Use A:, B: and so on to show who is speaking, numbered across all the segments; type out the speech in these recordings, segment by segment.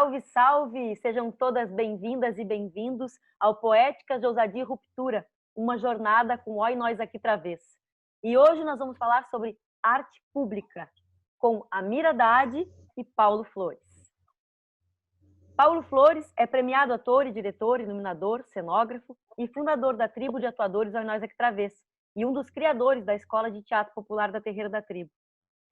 A: Salve, salve! Sejam todas bem-vindas e bem-vindos ao Poéticas de Ousadia e Ruptura, uma jornada com Oi Nós Aqui Pra Vez. E hoje nós vamos falar sobre arte pública, com Amir Haddad e Paulo Flores. Paulo Flores é premiado ator e diretor, iluminador, cenógrafo e fundador da tribo de atuadores Oi Nós Aqui Pra Vez, e um dos criadores da Escola de Teatro Popular da Terreira da Tribo.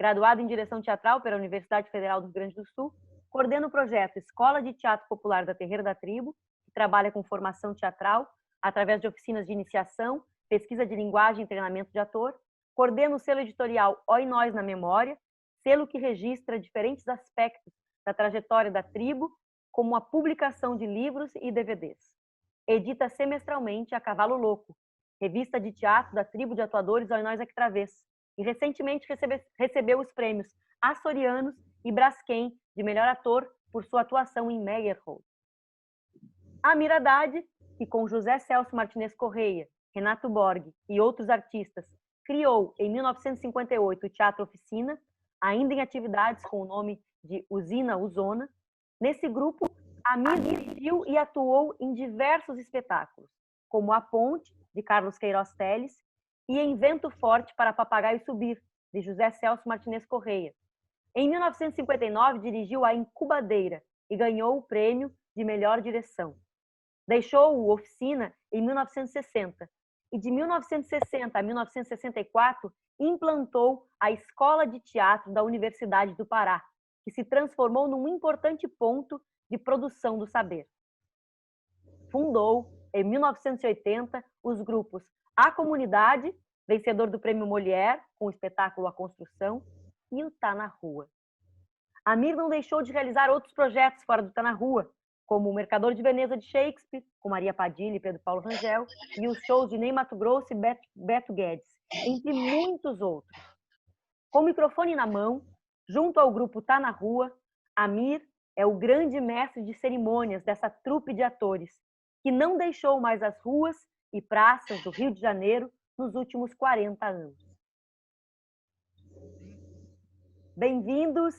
A: Graduado em direção teatral pela Universidade Federal do Rio Grande do Sul, coordena o projeto Escola de Teatro Popular da Terreira da Tribo, que trabalha com formação teatral através de oficinas de iniciação, pesquisa de linguagem e treinamento de ator. Coordena o selo editorial Oi Nós na Memória, selo que registra diferentes aspectos da trajetória da tribo, como a publicação de livros e DVDs. Edita semestralmente a Cavalo Louco, revista de teatro da tribo de atuadores Oi Nós Aqui Pra Vez, e recentemente recebeu os prêmios Açorianos e Braskem de melhor ator por sua atuação em Meyerhold. Amir Haddad, que com José Celso Martinez Correia, Renato Borg e outros artistas, criou em 1958 o Teatro Oficina, ainda em atividades com o nome de Usina Uzona. Nesse grupo, Amir dirigiu e atuou em diversos espetáculos, como A Ponte, de Carlos Queiroz Teles, e Em Vento Forte para Papagaio Subir, de José Celso Martinez Correia. Em 1959, dirigiu A Incubadeira e ganhou o prêmio de melhor direção. Deixou o Oficina em 1960 e de 1960 a 1964 implantou a Escola de Teatro da Universidade do Pará, que se transformou num importante ponto de produção do saber. Fundou, em 1980, os grupos A Comunidade, vencedor do Prêmio Molière, com o espetáculo A Construção, e o Tá na Rua. Amir não deixou de realizar outros projetos fora do Tá na Rua, como o Mercador de Veneza de Shakespeare, com Maria Padilha e Pedro Paulo Rangel, e os shows de Ney Matogrosso e Beto Guedes, entre muitos outros. Com o microfone na mão, junto ao grupo Tá na Rua, Amir é o grande mestre de cerimônias dessa trupe de atores, que não deixou mais as ruas e praças do Rio de Janeiro nos últimos 40 anos. Bem-vindos,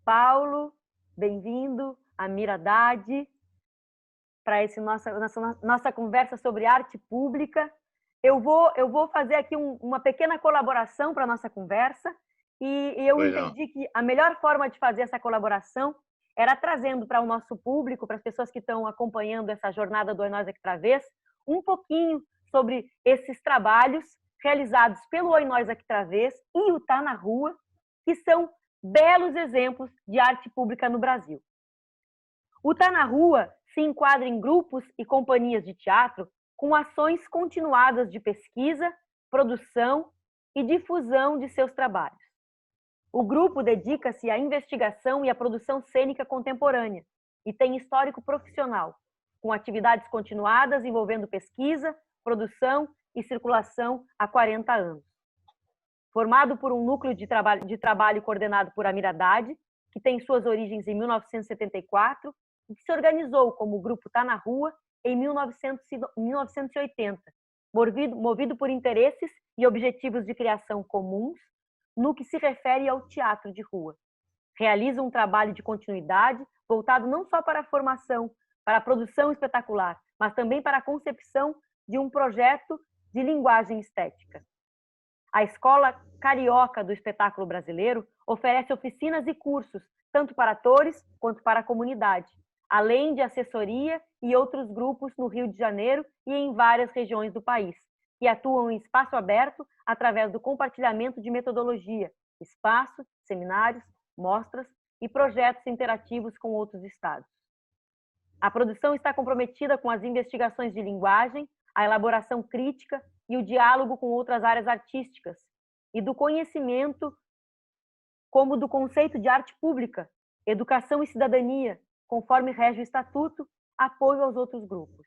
A: Paulo, bem-vindo, Amir Haddad, para essa nossa conversa sobre arte pública. Eu vou fazer aqui uma pequena colaboração para a nossa conversa, e eu entendi que a melhor forma de fazer essa colaboração era trazendo para o nosso público, para as pessoas que estão acompanhando essa jornada do Oi Nós Aqui Pra Vez, um pouquinho sobre esses trabalhos realizados pelo Oi Nós Aqui Pra Vez e o Tá na Rua, que são belos exemplos de arte pública no Brasil. O Tá na Rua se enquadra em grupos e companhias de teatro com ações continuadas de pesquisa, produção e difusão de seus trabalhos. O grupo dedica-se à investigação e à produção cênica contemporânea e tem histórico profissional, com atividades continuadas envolvendo pesquisa, produção e circulação há 40 anos. Formado por um núcleo de trabalho coordenado por Amir Haddad, que tem suas origens em 1974 e que se organizou como o Grupo Tá na Rua em 1980, movido por interesses e objetivos de criação comuns no que se refere ao teatro de rua. Realiza um trabalho de continuidade voltado não só para a formação, para a produção espetacular, mas também para a concepção de um projeto de linguagem estética. A Escola Carioca do Espetáculo Brasileiro oferece oficinas e cursos, tanto para atores quanto para a comunidade, além de assessoria e outros grupos no Rio de Janeiro e em várias regiões do país, que atuam em espaço aberto através do compartilhamento de metodologia, espaços, seminários, mostras e projetos interativos com outros estados. A produção está comprometida com as investigações de linguagem, a elaboração crítica e o diálogo com outras áreas artísticas, e do conhecimento como do conceito de arte pública, educação e cidadania, conforme rege o Estatuto, apoio aos outros grupos.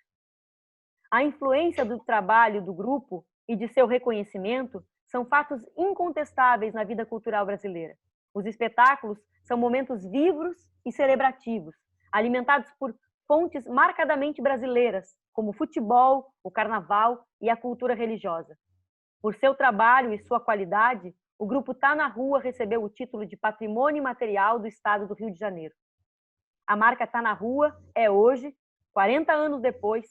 A: A influência do trabalho do grupo e de seu reconhecimento são fatos incontestáveis na vida cultural brasileira. Os espetáculos são momentos vivos e celebrativos, alimentados por fontes marcadamente brasileiras, como o futebol, o carnaval e a cultura religiosa. Por seu trabalho e sua qualidade, o grupo Tá na Rua recebeu o título de Patrimônio Imaterial do Estado do Rio de Janeiro. A marca Tá na Rua é hoje, 40 anos depois,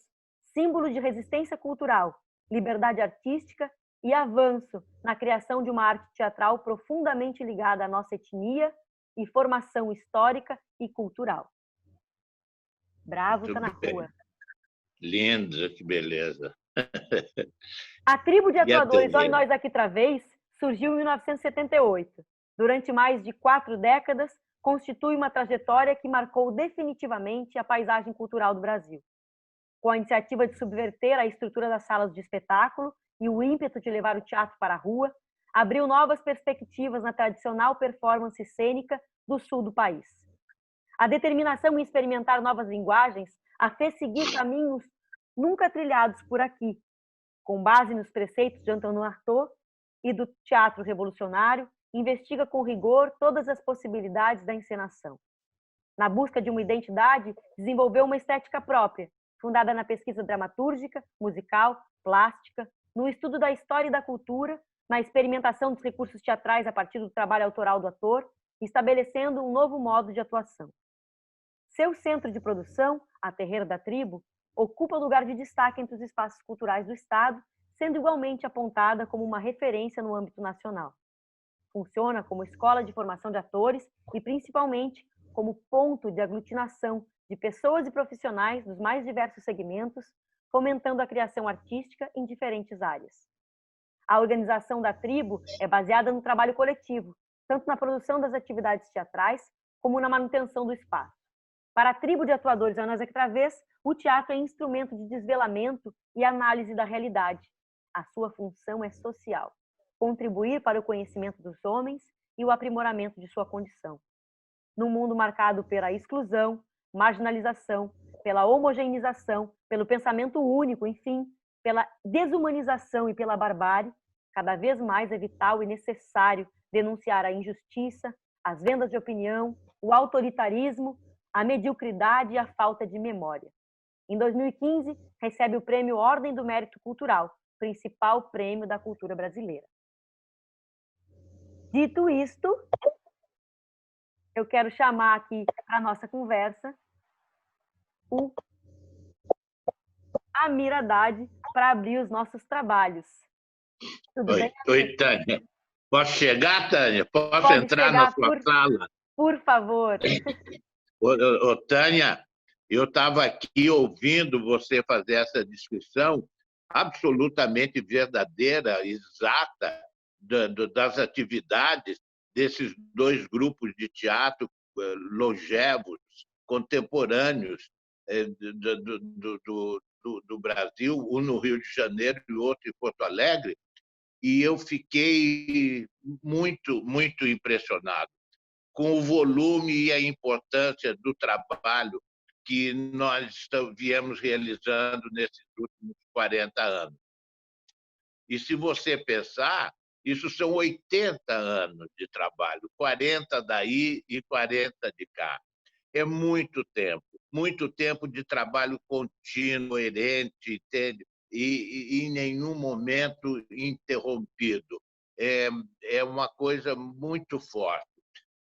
A: símbolo de resistência cultural, liberdade artística e avanço na criação de uma arte teatral profundamente ligada à nossa etnia e formação histórica e cultural. Bravo, Tá na Rua.
B: Linda, que beleza.
A: A tribo de atuadores Oi
B: TV?
A: Nós Aqui Tra Vez surgiu em 1978. Durante mais de 4 décadas, constitui uma trajetória que marcou definitivamente a paisagem cultural do Brasil. Com a iniciativa de subverter a estrutura das salas de espetáculo e o ímpeto de levar o teatro para a rua, abriu novas perspectivas na tradicional performance cênica do sul do país. A determinação em experimentar novas linguagens a fez seguir caminhos nunca trilhados por aqui, com base nos preceitos de Antônio Artaud e do teatro revolucionário, investiga com rigor todas as possibilidades da encenação. Na busca de uma identidade, desenvolveu uma estética própria, fundada na pesquisa dramatúrgica, musical, plástica, no estudo da história e da cultura, na experimentação dos recursos teatrais a partir do trabalho autoral do ator, estabelecendo um novo modo de atuação. Seu centro de produção, a Terreiro da Tribo, ocupa lugar de destaque entre os espaços culturais do Estado, sendo igualmente apontada como uma referência no âmbito nacional. Funciona como escola de formação de atores e, principalmente, como ponto de aglutinação de pessoas e profissionais dos mais diversos segmentos, fomentando a criação artística em diferentes áreas. A organização da tribo é baseada no trabalho coletivo, tanto na produção das atividades teatrais, como na manutenção do espaço. Para a tribo de atuadores Oi Nós Aqui Tra Vez, o teatro é instrumento de desvelamento e análise da realidade. A sua função é social, contribuir para o conhecimento dos homens e o aprimoramento de sua condição. Num mundo marcado pela exclusão, marginalização, pela homogeneização, pelo pensamento único, enfim, pela desumanização e pela barbárie, cada vez mais é vital e necessário denunciar a injustiça, as vendas de opinião, o autoritarismo, a mediocridade e a falta de memória. Em 2015, recebe o prêmio Ordem do Mérito Cultural, principal prêmio da cultura brasileira. Dito isto, eu quero chamar aqui para a nossa conversa o Amir Haddad para abrir os nossos trabalhos. Tudo bem?
B: Oi, Tânia. Posso chegar, Tânia? Posso
A: Pode
B: entrar
A: chegar,
B: na sua sala?
A: Por favor.
B: Tânia, eu estava aqui ouvindo você fazer essa descrição absolutamente verdadeira, exata, das atividades desses dois grupos de teatro longevos, contemporâneos do Brasil, um no Rio de Janeiro e o outro em Porto Alegre, e eu fiquei muito impressionado com o volume e a importância do trabalho que nós viemos realizando nesses últimos 40 anos. E, se você pensar, isso são 80 anos de trabalho, 40 daí e 40 de cá. É muito tempo de trabalho contínuo, coerente, entende? E em nenhum momento interrompido. É uma coisa muito forte.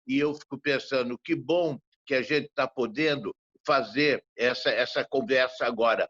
B: E eu fico pensando, que bom que a gente está podendo fazer essa conversa agora,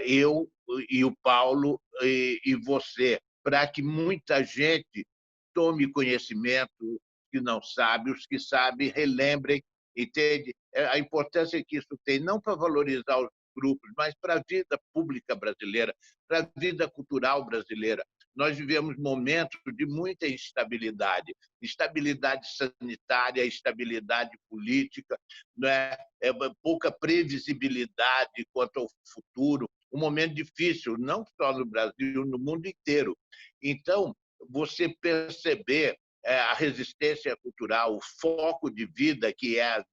B: eu e o Paulo e você, para que muita gente tome conhecimento, que não sabe, os que sabem, relembrem, entende? A importância que isso tem, não para valorizar os grupos, mas para a vida pública brasileira, para a vida cultural brasileira. Nós vivemos momentos de muita instabilidade, instabilidade sanitária, instabilidade política, né? Pouca previsibilidade quanto ao futuro, um momento difícil, não só no Brasil, no mundo inteiro. Então, você perceber a resistência cultural, o foco de vida que é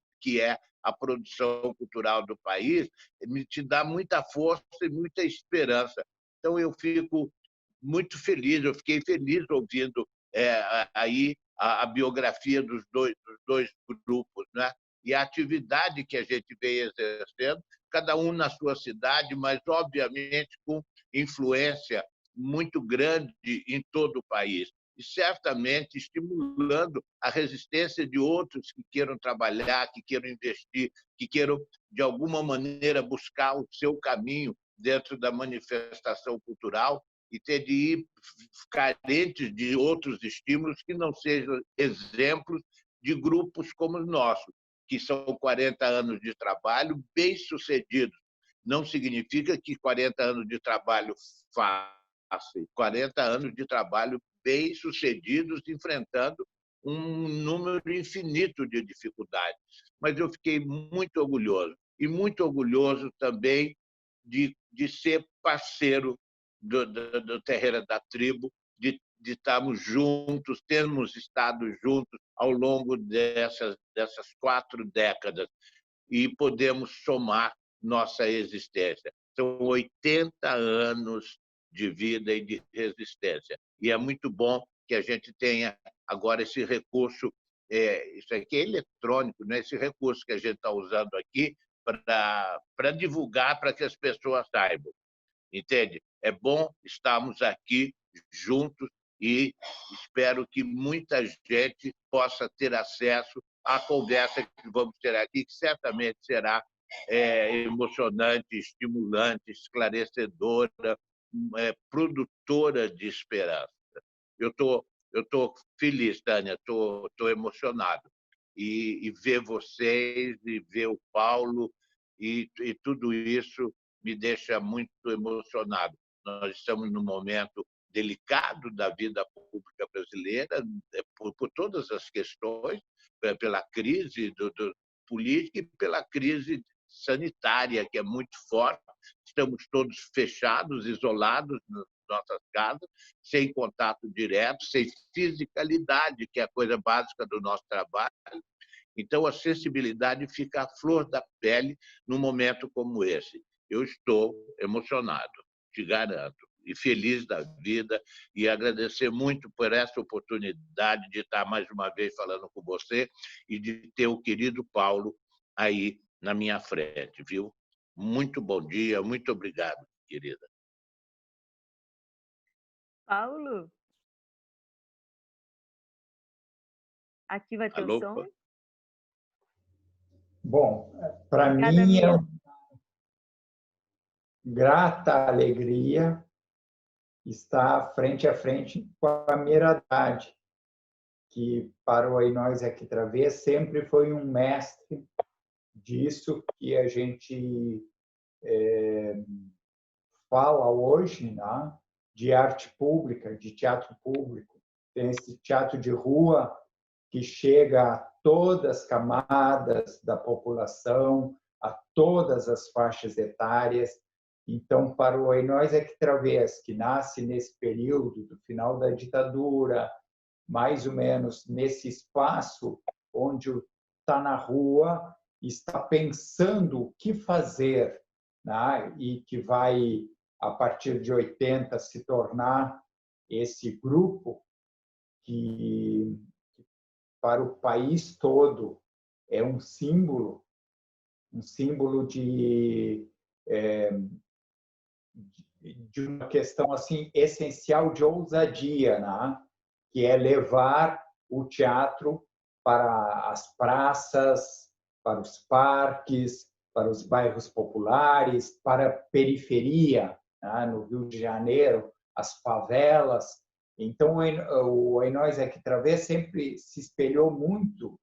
B: a produção cultural do país, me te dá muita força e muita esperança. Então, eu fico muito feliz, eu fiquei feliz ouvindo aí a biografia dos dois grupos, né? E a atividade que a gente vem exercendo, cada um na sua cidade, mas, obviamente, com influência muito grande em todo o país. e certamente estimulando a resistência de outros que queiram trabalhar, que queiram investir, que queiram, de alguma maneira, buscar o seu caminho dentro da manifestação cultural e ter de ir carentes de outros estímulos que não sejam exemplos de grupos como o nosso, que são 40 anos de trabalho bem-sucedidos. Não significa que 40 anos de trabalho fácil, 40 anos de trabalho bem-sucedidos, enfrentando um número infinito de dificuldades. Mas eu fiquei muito orgulhoso, e muito orgulhoso também de ser parceiro do Terreira da Tribo, de estarmos juntos, termos estado juntos ao longo dessas 4 décadas e podemos somar nossa existência. São 80 anos de vida e de resistência. E é muito bom que a gente tenha agora esse recurso, isso aqui é eletrônico, né? Esse recurso que a gente está usando aqui para divulgar, para que as pessoas saibam. Entende? É bom estarmos aqui juntos e espero que muita gente possa ter acesso à conversa que vamos ter aqui, que certamente será emocionante, estimulante, esclarecedora, produtora de esperança. Eu tô feliz, Tânia, estou emocionado. E ver vocês, e ver o Paulo, e tudo isso me deixa muito emocionado. Nós estamos num momento delicado da vida pública brasileira, por todas as questões, pela crise política e pela crise sanitária, que é muito forte. Estamos todos fechados, isolados nas nossas casas, sem contato direto, sem fisicalidade, que é a coisa básica do nosso trabalho. Então, a sensibilidade fica à flor da pele num momento como esse. Eu estou emocionado, te garanto, e feliz da vida, e agradecer muito por essa oportunidade de estar mais uma vez falando com você e de ter o querido Paulo aí na minha frente, viu? Muito bom dia, muito obrigado, querida.
A: Paulo, ativa teu
B: Alô?
A: som.
C: Bom, para
A: Cada
C: mim é
A: minha...
C: uma grata alegria estar frente a frente com a Miradade, que para o Aí Nós Aqui Travês sempre foi um mestre disso que a gente fala hoje, né? De arte pública, de teatro público. Tem esse teatro de rua que chega a todas as camadas da população, a todas as faixas etárias. Então, para o Aí Nós Aqui Travês, que nasce nesse período do final da ditadura, mais ou menos nesse espaço onde está na rua, está pensando o que fazer, né? E que vai, a partir de 80, se tornar esse grupo que, para o país todo, é um símbolo de uma questão assim essencial de ousadia, né? Que é levar o teatro para as praças, para os parques, para os bairros populares, para a periferia, né? No Rio de Janeiro, as favelas. Então, o Aí Nós Aqui Travês sempre se espelhou muito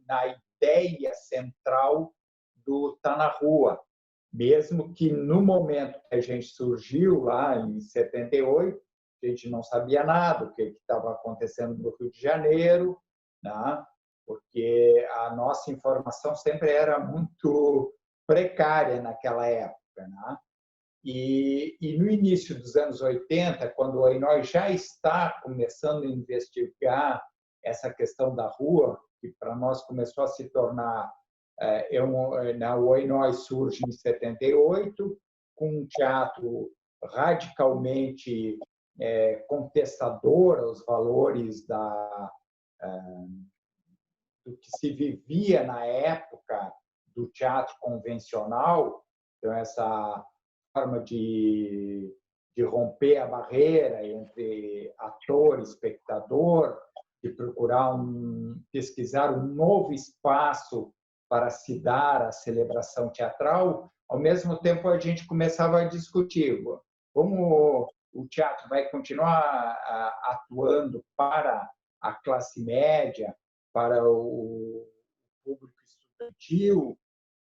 C: na ideia central do Tá na Rua, mesmo que no momento que a gente surgiu lá em 78, a gente não sabia nada o que estava acontecendo no Rio de Janeiro, né? Porque a nossa informação sempre era muito precária naquela época, né? E no início dos anos 80, quando aí nós já está começando a investigar essa questão da rua, que para nós começou a se tornar o Aí Nós surge em 78, com um teatro radicalmente contestador aos valores do que se vivia na época do teatro convencional. Então, essa forma de de romper a barreira entre ator e espectador, de procurar pesquisar um novo espaço para se dar a celebração teatral. Ao mesmo tempo, a gente começava a discutir como o teatro vai continuar atuando para a classe média, para o público estudantil,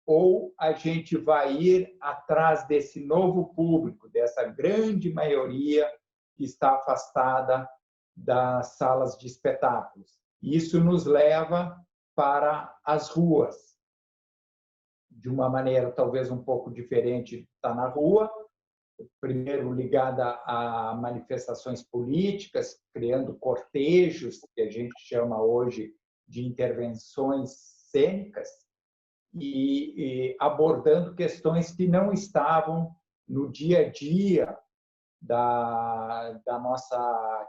C: ou a gente vai ir atrás desse novo público, dessa grande maioria que está afastada das salas de espetáculos. Isso nos leva para as ruas, de uma maneira talvez um pouco diferente de estar na rua, primeiro ligada a manifestações políticas, criando cortejos, que a gente chama hoje de intervenções cênicas, e abordando questões que não estavam no dia a dia da nossa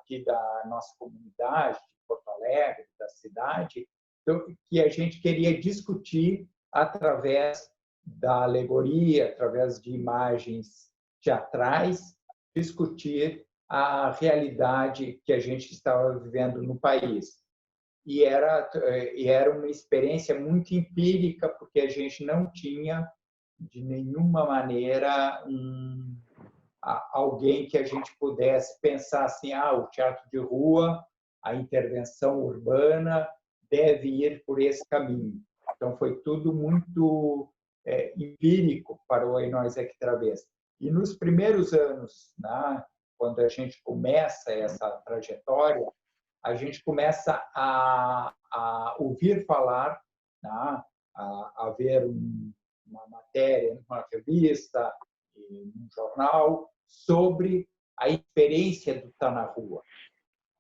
C: comunidade, de Porto Alegre, da cidade, então, que a gente queria discutir através da alegoria, através de imagens teatrais, discutir a realidade que a gente estava vivendo no país. E era uma experiência muito empírica, porque a gente não tinha, de nenhuma maneira, alguém que a gente pudesse pensar assim, o teatro de rua, a intervenção urbana deve ir por esse caminho. Então, foi tudo muito empírico para o Oi Nós Aqui Travessa. E nos primeiros anos, né, quando a gente começa essa trajetória, a gente começa a ouvir falar, né, a ver uma matéria numa revista, num jornal, sobre a experiência do estar na rua.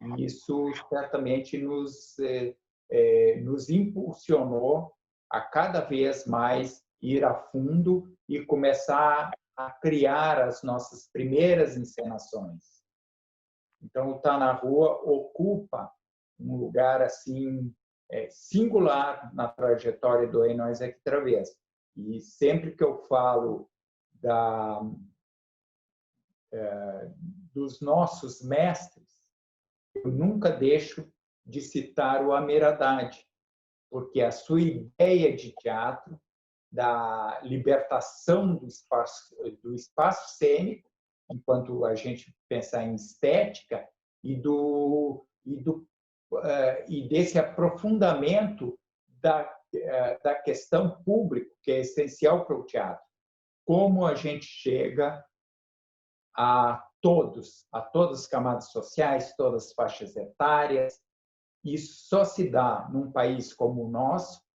C: E isso certamente nos impulsionou a cada vez mais ir a fundo e começar a criar as nossas primeiras encenações. Então, o Tá na Rua ocupa um lugar assim singular na trajetória do Oi Nós Aqui Travessa. E sempre que eu falo dos nossos mestres, eu nunca deixo de citar o Amir Haddad, porque a sua ideia de teatro, da libertação do espaço cênico, enquanto a gente pensar em estética, e desse aprofundamento da questão pública, que é essencial para o teatro. Como a gente chega a todas as camadas sociais, todas as faixas etárias. Isso só se dá num país como o nosso,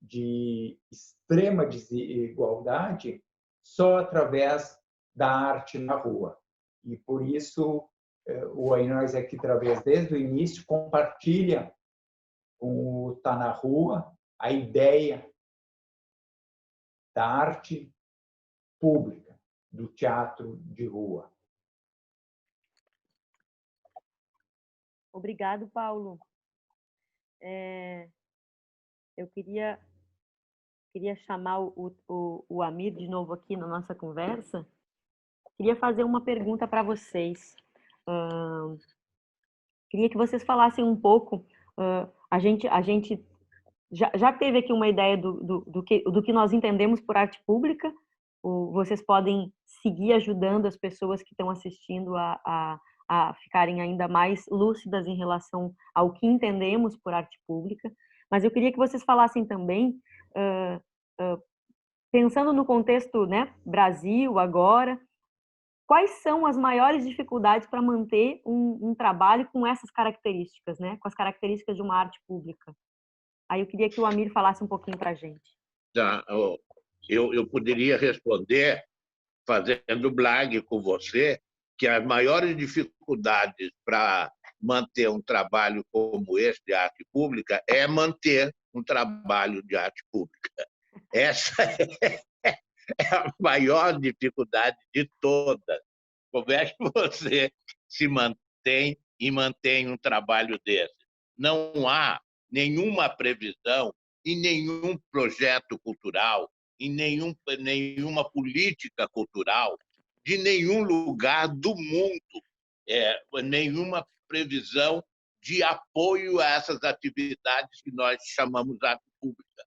C: de extrema desigualdade, só através da arte na rua. E por isso o Oi Nós Aqui Travessa, desde o início, compartilha com o Tá na Rua a ideia da arte pública, do teatro de rua.
A: Obrigado, Paulo. Eu queria chamar o Amir de novo aqui na nossa conversa. Queria fazer uma pergunta para vocês. Queria que vocês falassem um pouco. A gente já teve aqui uma ideia do que nós entendemos por arte pública. Vocês podem seguir ajudando as pessoas que estão assistindo a ficarem ainda mais lúcidas em relação ao que entendemos por arte pública. Mas eu queria que vocês falassem também, pensando no contexto, né, Brasil agora, quais são as maiores dificuldades para manter um trabalho com essas características, né, com as características de uma arte pública? Aí eu queria que o Amir falasse um pouquinho para a gente.
B: Tá, eu poderia responder fazendo blague com você que as maiores dificuldades para manter um trabalho como esse de arte pública é manter um trabalho de arte pública. Essa é a maior dificuldade de todas. Como é que você se mantém e mantém um trabalho desse? Não há nenhuma previsão em nenhum projeto cultural, em nenhuma política cultural de nenhum lugar do mundo, nenhuma previsão de apoio a essas atividades que nós chamamos de arte pública.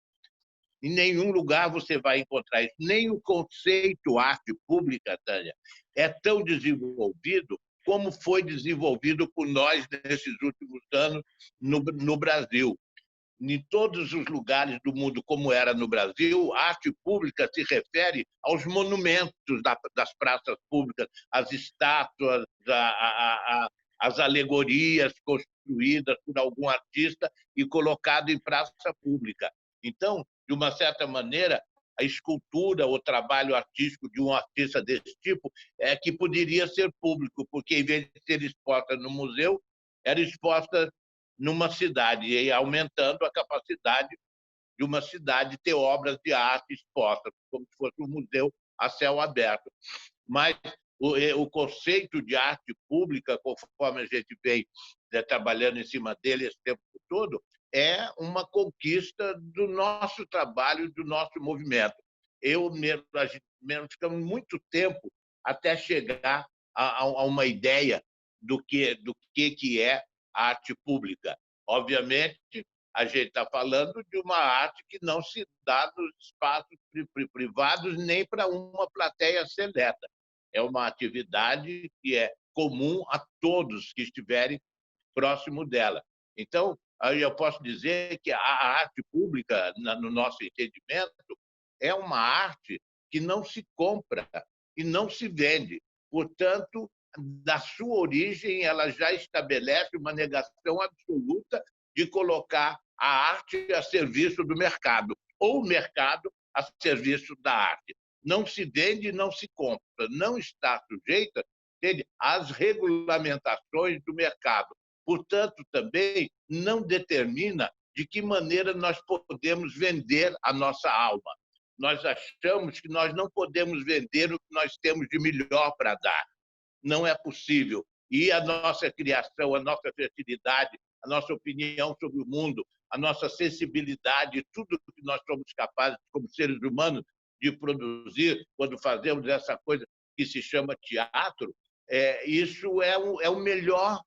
B: Em nenhum lugar você vai encontrar isso. Nem o conceito arte pública, Tânia, é tão desenvolvido como foi desenvolvido por nós nesses últimos anos no Brasil. Em todos os lugares do mundo, como era no Brasil, a arte pública se refere aos monumentos das praças públicas, às estátuas, às alegorias construídas por algum artista e colocado em praça pública. Então, de uma certa maneira, a escultura, o trabalho artístico de um artista desse tipo é que poderia ser público, porque, em vez de ser exposta no museu, era exposta numa cidade, e aumentando a capacidade de uma cidade ter obras de arte expostas, como se fosse um museu a céu aberto. Mas o conceito de arte pública, conforme a gente vem trabalhando em cima dele esse tempo todo, é uma conquista do nosso trabalho, do nosso movimento. A gente ficamos muito tempo até chegar a uma ideia do que é a arte pública. Obviamente, a gente está falando de uma arte que não se dá nos espaços privados nem para uma plateia seleta. É uma atividade que é comum a todos que estiverem próximo dela. Então, aí eu posso dizer que a arte pública, no nosso entendimento, é uma arte que não se compra e não se vende. Portanto, da sua origem, ela já estabelece uma negação absoluta de colocar a arte a serviço do mercado, ou o mercado a serviço da arte. Não se vende e não se compra, não está sujeita às regulamentações do mercado. Portanto, também não determina de que maneira nós podemos vender a nossa alma. Nós achamos que nós não podemos vender o que nós temos de melhor para dar. Não é possível. E a nossa criação, a nossa fertilidade, a nossa opinião sobre o mundo, a nossa sensibilidade, tudo que nós somos capazes, como seres humanos, de produzir quando fazemos essa coisa que se chama teatro, isso é o melhor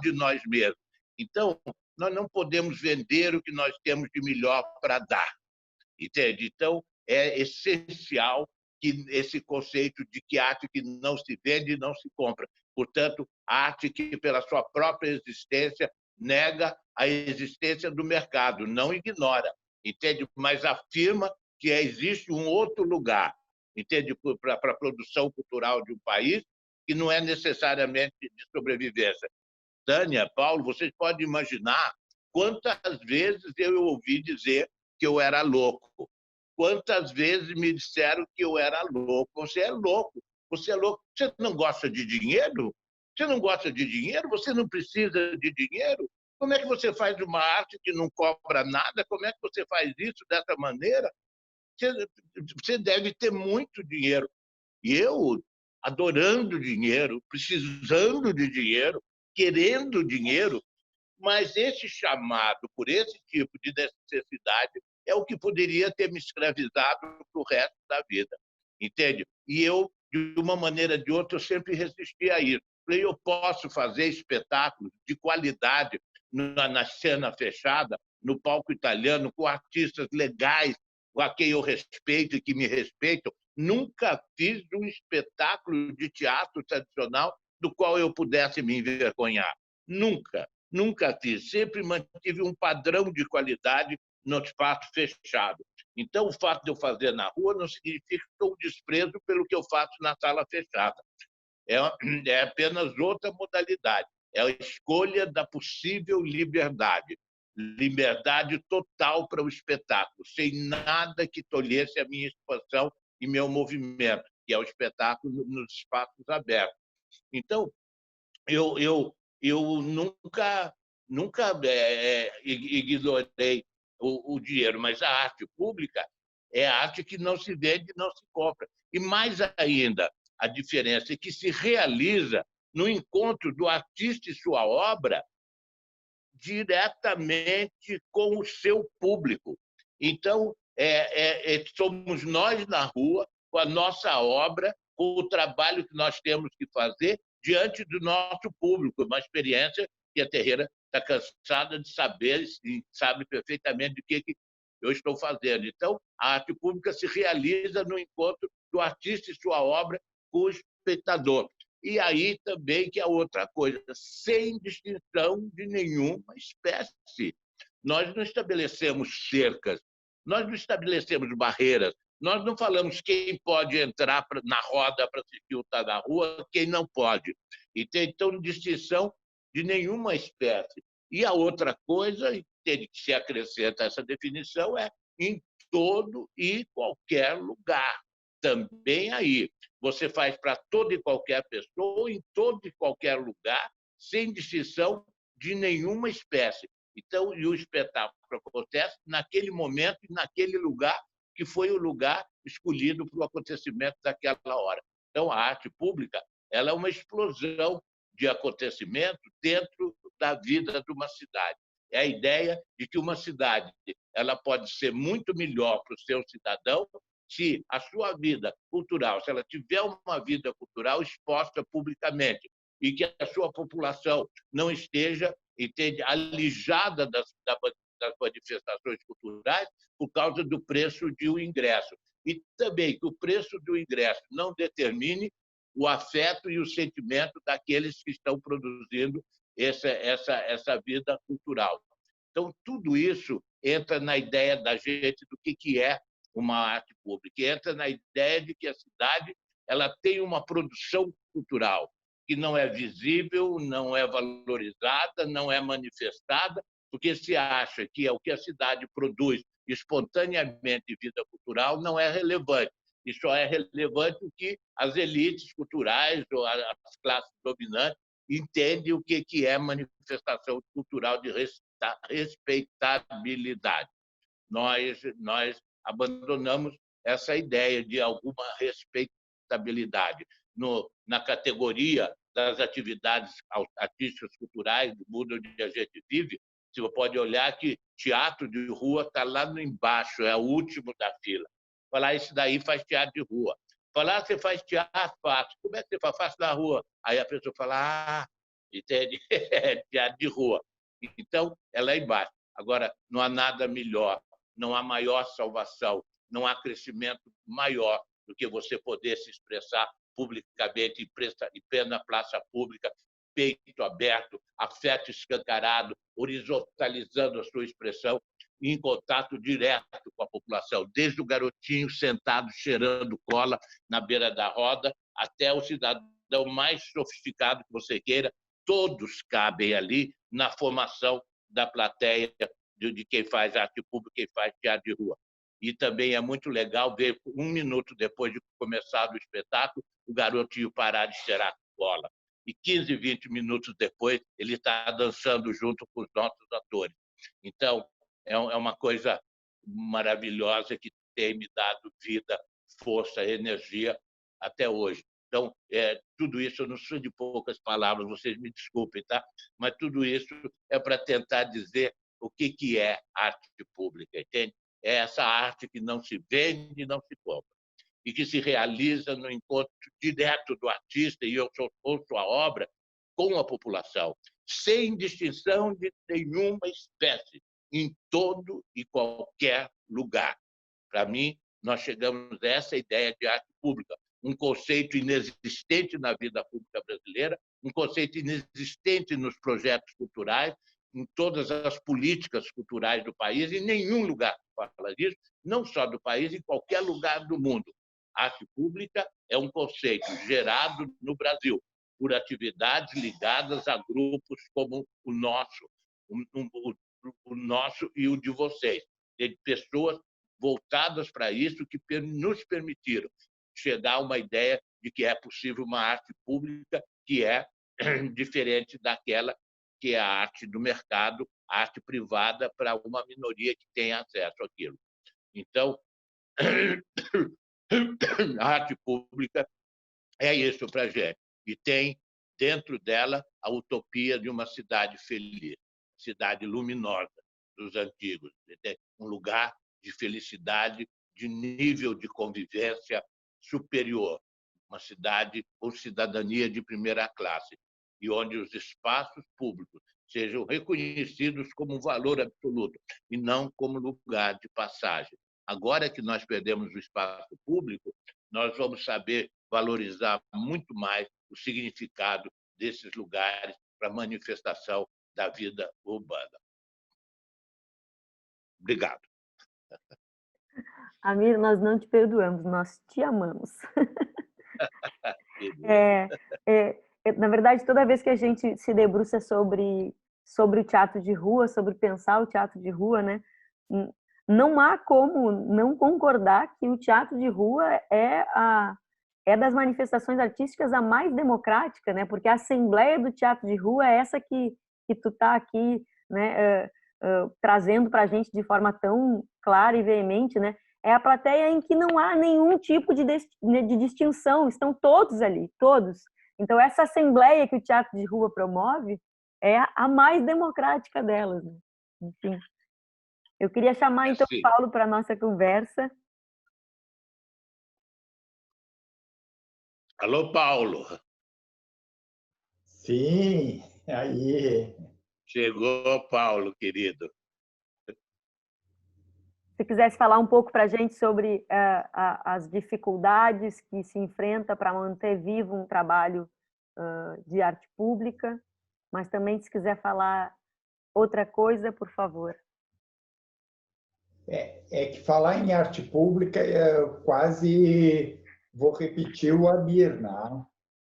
B: de nós mesmos. Então, nós não podemos vender o que nós temos de melhor para dar. Entende? Então, é essencial que esse conceito de que arte que não se vende e não se compra. Portanto, arte que, pela sua própria existência, nega a existência do mercado, não ignora, entende? Mas afirma que existe um outro lugar, entende? Para a produção cultural de um país, que não é necessariamente de sobrevivência. Tânia, Paulo, vocês podem imaginar quantas vezes eu ouvi dizer que eu era louco. Quantas vezes me disseram que eu era louco. Você é louco. Você é louco. Você não gosta de dinheiro? Você não gosta de dinheiro? Você não precisa de dinheiro? Como é que você faz uma arte que não cobra nada? Como é que você faz isso dessa maneira? Você deve ter muito dinheiro. E eu, adorando dinheiro, precisando de dinheiro, querendo dinheiro, mas esse chamado por esse tipo de necessidade é o que poderia ter me escravizado para o resto da vida, entende? E eu, de uma maneira ou de outra, eu sempre resisti a isso. Eu posso fazer espetáculos de qualidade na cena fechada, no palco italiano, com artistas legais, a quem eu respeito e que me respeitam. Nunca fiz um espetáculo de teatro tradicional do qual eu pudesse me envergonhar. Nunca. Nunca fiz. Sempre mantive um padrão de qualidade no espaço fechado. Então, o fato de eu fazer na rua não significa o desprezo pelo que eu faço na sala fechada. É apenas outra modalidade. É a escolha da possível liberdade. Liberdade total para o espetáculo, sem nada que tolhesse a minha expansão e meu movimento, que é o espetáculo nos espaços abertos. Então, eu nunca ignorei o dinheiro, mas a arte pública é a arte que não se vende e não se compra. E mais ainda, a diferença é que se realiza no encontro do artista e sua obra diretamente com o seu público. Então, somos nós na rua com a nossa obra, com o trabalho que nós temos que fazer diante do nosso público, uma experiência que a Terreira está cansada de saber e sabe perfeitamente o que eu estou fazendo. Então, a arte pública se realiza no encontro do artista e sua obra com o espectador. E aí também que é outra coisa, sem distinção de nenhuma espécie. Nós não estabelecemos cercas, nós não estabelecemos barreiras, nós não falamos quem pode entrar na roda para assistir o Tá na Rua, quem não pode. E tem, então, distinção de nenhuma espécie. E a outra coisa, que se acrescenta a essa definição, é em todo e qualquer lugar. Também aí. Você faz para toda e qualquer pessoa, em todo e qualquer lugar, sem distinção de nenhuma espécie. Então, e o espetáculo acontece naquele momento e naquele lugar que foi o lugar escolhido para o acontecimento daquela hora. Então, a arte pública ela é uma explosão de acontecimento dentro da vida de uma cidade. É a ideia de que uma cidade ela pode ser muito melhor para o seu cidadão se a sua vida cultural, se ela tiver uma vida cultural exposta publicamente e que a sua população não esteja alijada das manifestações culturais por causa do preço de um ingresso. E também que o preço do ingresso não determine o afeto e o sentimento daqueles que estão produzindo essa vida cultural. Então, tudo isso entra na ideia da gente do que é uma arte pública, entra na ideia de que a cidade ela tem uma produção cultural que não é visível, não é valorizada, não é manifestada, porque se acha que o que a cidade produz espontaneamente de vida cultural não é relevante. E só é relevante o que as elites culturais ou as classes dominantes entendem o que é manifestação cultural de respeitabilidade. Nós abandonamos essa ideia de alguma respeitabilidade na categoria das atividades artísticas culturais do mundo onde a gente vive. Você pode olhar que teatro de rua está lá no embaixo, é o último da fila. Falar, isso daí faz teatro de rua. Falar, você faz teatro, faço. Como é que você faz? Faço na rua. Aí a pessoa fala, entende? É teatro de rua. Então, ela é embaixo. Agora, não há nada melhor, não há maior salvação, não há crescimento maior do que você poder se expressar publicamente em plena praça pública, peito aberto, afeto escancarado, horizontalizando a sua expressão, em contato direto com a população, desde o garotinho sentado cheirando cola na beira da roda, até o cidadão mais sofisticado que você queira, todos cabem ali na formação da plateia de quem faz arte pública e faz teatro de rua. E também é muito legal ver, 1 minuto depois de começar o espetáculo, o garotinho parar de cheirar bola. E 15, 20 minutos depois, ele está dançando junto com os nossos atores. Então, é uma coisa maravilhosa que tem me dado vida, força, energia até hoje. Então, tudo isso, eu não sou de poucas palavras, vocês me desculpem, tá? Mas tudo isso é para tentar dizer o que é arte pública, entende? É essa arte que não se vende e não se compra, e que se realiza no encontro direto do artista, e eu ouço a obra, com a população, sem distinção de nenhuma espécie, em todo e qualquer lugar. Para mim, nós chegamos a essa ideia de arte pública, um conceito inexistente na vida pública brasileira, um conceito inexistente nos projetos culturais, em todas as políticas culturais do país, em nenhum lugar fala disso, não só do país, em qualquer lugar do mundo. Arte pública é um conceito gerado no Brasil por atividades ligadas a grupos como o nosso e o de vocês, de pessoas voltadas para isso que nos permitiram chegar a uma ideia de que é possível uma arte pública que é diferente daquela que é a arte do mercado, a arte privada para uma minoria que tem acesso àquilo. Então, a arte pública é isso para a gente. E tem dentro dela a utopia de uma cidade feliz, cidade luminosa dos antigos, um lugar de felicidade, de nível de convivência superior, uma cidade com cidadania de primeira classe, e onde os espaços públicos sejam reconhecidos como um valor absoluto e não como lugar de passagem. Agora que nós perdemos o espaço público, nós vamos saber valorizar muito mais o significado desses lugares para a manifestação da vida urbana. Obrigado.
A: Amir, nós não te perdoamos, nós te amamos. Na verdade, toda vez que a gente se debruça sobre o teatro de rua, sobre pensar o teatro de rua, né, não há como não concordar que o teatro de rua é das manifestações artísticas a mais democrática, né, porque a assembleia do teatro de rua é essa que tu está aqui, né, trazendo para a gente de forma tão clara e veemente, né, é a plateia em que não há nenhum tipo de distinção, estão todos ali, todos. Então, essa assembleia que o teatro de rua promove é a mais democrática delas, né? Enfim. Eu queria chamar, então, o Paulo para a nossa conversa.
B: Alô, Paulo.
C: Sim, aí.
B: Chegou, Paulo, querido.
A: Se quisesse falar um pouco para a gente sobre as dificuldades que se enfrenta para manter vivo um trabalho de arte pública, mas também, se quiser falar outra coisa, por favor.
C: É que falar em arte pública, quase vou repetir o Amir, né?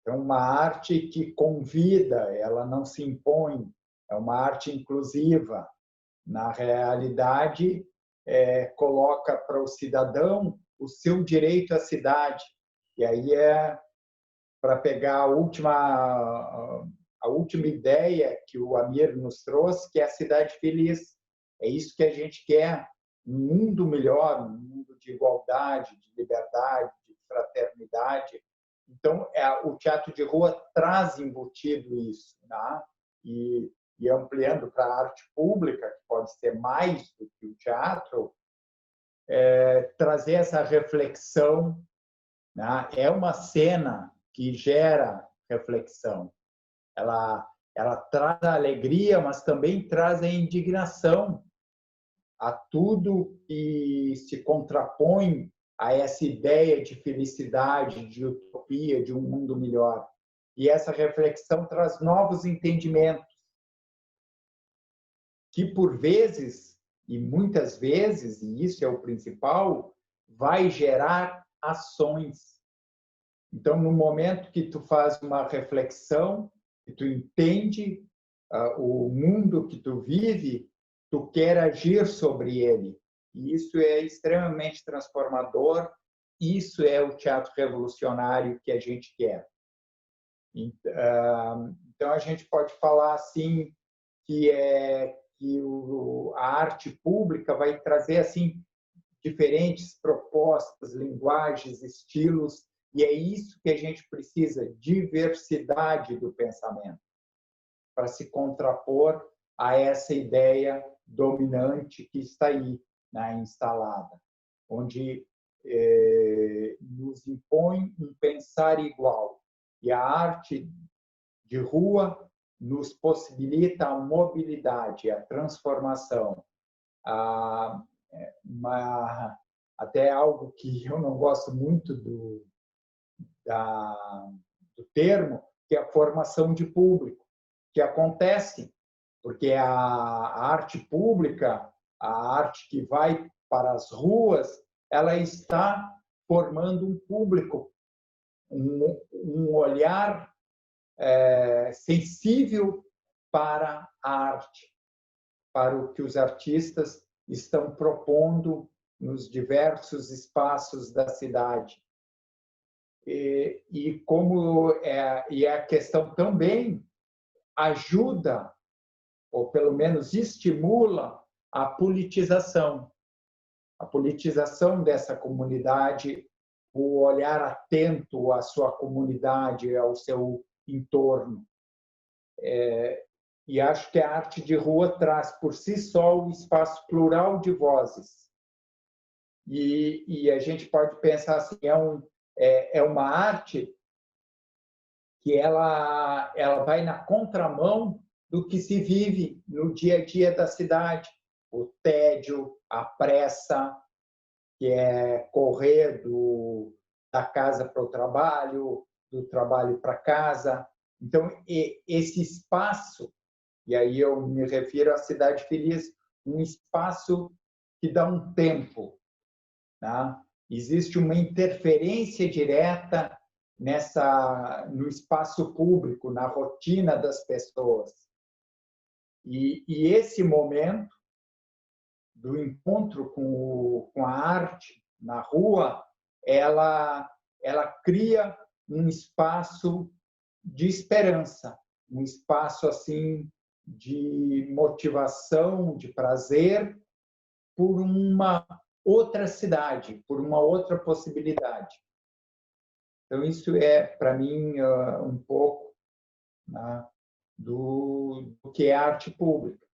C: É uma arte que convida, ela não se impõe, é uma arte inclusiva. Na realidade, coloca para o cidadão o seu direito à cidade. E aí para pegar a última ideia que o Amir nos trouxe, que é a cidade feliz. É isso que a gente quer, um mundo melhor, um mundo de igualdade, de liberdade, de fraternidade. Então, o teatro de rua traz embutido isso, né? E ampliando para a arte pública, que pode ser mais do que o teatro, trazer essa reflexão, né? É uma cena que gera reflexão. Ela traz a alegria, mas também traz a indignação a tudo que se contrapõe a essa ideia de felicidade, de utopia, de um mundo melhor. E essa reflexão traz novos entendimentos, que por vezes, e muitas vezes, e isso é o principal, vai gerar ações. Então, no momento que tu faz uma reflexão, que tu entende o mundo que tu vive, tu quer agir sobre ele. E isso é extremamente transformador. Isso é o teatro revolucionário que a gente quer. Então, a gente pode falar assim que a arte pública vai trazer assim diferentes propostas, linguagens, estilos, e é isso que a gente precisa, diversidade do pensamento, para se contrapor a essa ideia dominante que está aí, né, instalada, onde nos impõe um pensar igual. E a arte de rua nos possibilita a mobilidade, a transformação, até algo que eu não gosto muito do termo, que é a formação de público, que acontece porque a arte pública, a arte que vai para as ruas, ela está formando um público, um olhar sensível para a arte, para o que os artistas estão propondo nos diversos espaços da cidade. E como a questão também ajuda, ou pelo menos estimula, a politização dessa comunidade, o olhar atento à sua comunidade, ao seu entorno. E acho que a arte de rua traz por si só um espaço plural de vozes. E a gente pode pensar assim, é uma arte que ela vai na contramão do que se vive no dia a dia da cidade. O tédio, a pressa, que é correr da casa para o trabalho, do trabalho para casa. Então, esse espaço, e aí eu me refiro à Cidade Feliz, um espaço que dá um tempo, tá? Existe uma interferência direta no espaço público, na rotina das pessoas. E esse momento do encontro com a arte na rua, ela cria um espaço de esperança, um espaço assim de motivação, de prazer por uma outra cidade, por uma outra possibilidade. Então, isso é, para mim, um pouco, né, do que é arte pública.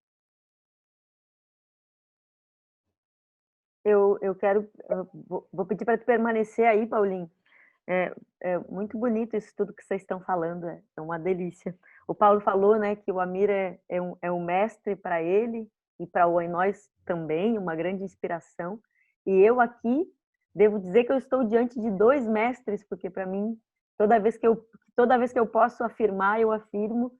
A: Eu vou pedir para tu permanecer aí, Paulinho. É muito bonito isso tudo que vocês estão falando, é uma delícia. O Paulo falou, né, que o Amir é um mestre para ele e para nós também, uma grande inspiração. E eu aqui devo dizer que eu estou diante de dois mestres, porque para mim toda vez que eu posso afirmar, eu afirmo.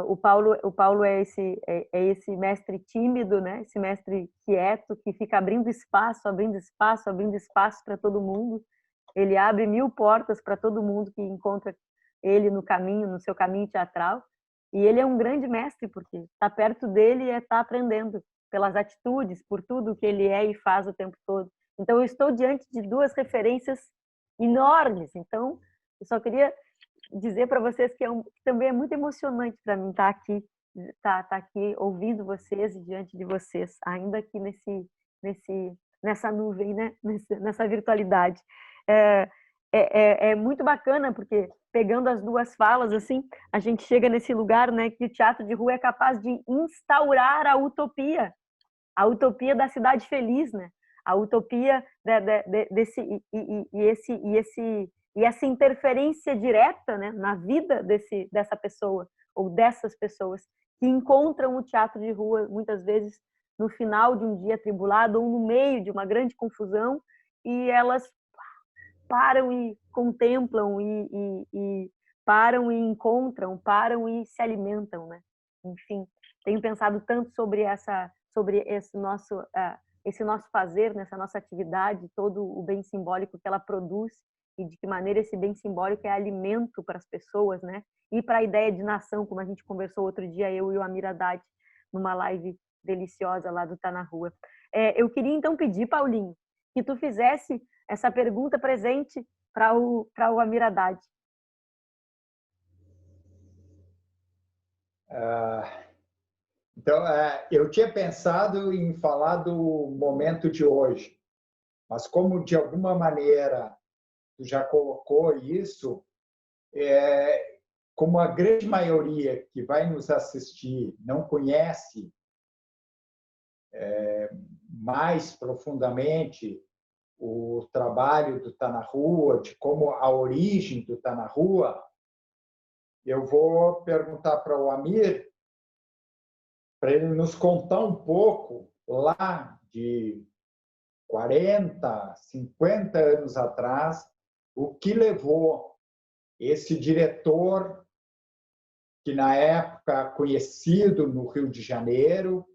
A: O Paulo é esse mestre tímido, né? Esse mestre quieto que fica abrindo espaço para todo mundo. Ele abre 1000 portas para todo mundo que encontra ele no seu caminho teatral. E ele é um grande mestre, porque estar perto dele é estar aprendendo pelas atitudes, por tudo que ele é e faz o tempo todo. Então, eu estou diante de duas referências enormes. Então, eu só queria dizer para vocês que também é muito emocionante para mim estar aqui ouvindo vocês e diante de vocês, ainda aqui nessa nuvem, né? Nessa virtualidade. É muito bacana, porque pegando as duas falas, assim, a gente chega nesse lugar, né, que o teatro de rua é capaz de instaurar a utopia da cidade feliz, né? A utopia e essa interferência direta, né, na vida dessa pessoa ou dessas pessoas que encontram o teatro de rua muitas vezes no final de um dia atribulado ou no meio de uma grande confusão, e elas param e contemplam e param e encontram, param e se alimentam, né? Enfim, tenho pensado tanto sobre esse nosso fazer, nessa nossa atividade, todo o bem simbólico que ela produz e de que maneira esse bem simbólico é alimento para as pessoas, né? E para a ideia de nação, como a gente conversou outro dia, eu e o Amir Haddad, numa live deliciosa lá do Tá na Rua. Eu queria então pedir, Paulinho, que tu fizesse essa pergunta presente para o Amir Haddad.
C: Então, eu tinha pensado em falar do momento de hoje, mas como de alguma maneira tu já colocou isso, como a grande maioria que vai nos assistir não conhece mais profundamente o trabalho do Tá na Rua, de como a origem do Tá na Rua, eu vou perguntar para o Amir, para ele nos contar um pouco lá de 40, 50 anos atrás, o que levou esse diretor, que na época conhecido no Rio de Janeiro,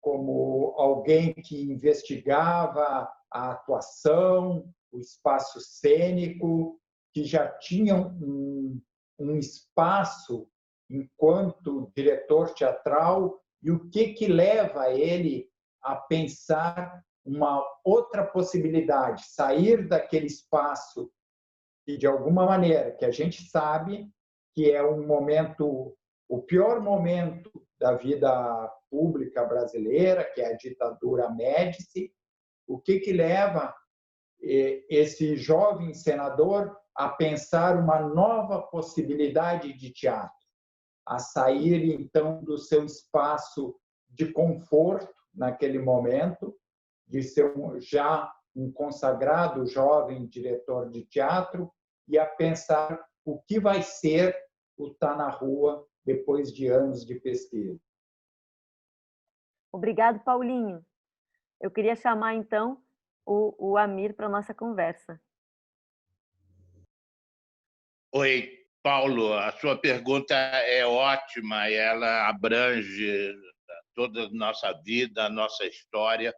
C: como alguém que investigava a atuação, o espaço cênico, que já tinha um espaço enquanto diretor teatral, e o que leva ele a pensar uma outra possibilidade, sair daquele espaço e, de alguma maneira, que a gente sabe que é um momento, o pior momento da vida pública brasileira, que é a ditadura Médici, o que leva esse jovem senador a pensar uma nova possibilidade de teatro, a sair, então, do seu espaço de conforto naquele momento, de ser já um consagrado jovem diretor de teatro e a pensar o que vai ser o Tá na Rua depois de anos de pesquisa.
A: Obrigado, Paulinho. Eu queria chamar, então, o Amir para a nossa conversa.
B: Oi, Paulo, a sua pergunta é ótima, ela abrange toda a nossa vida, a nossa história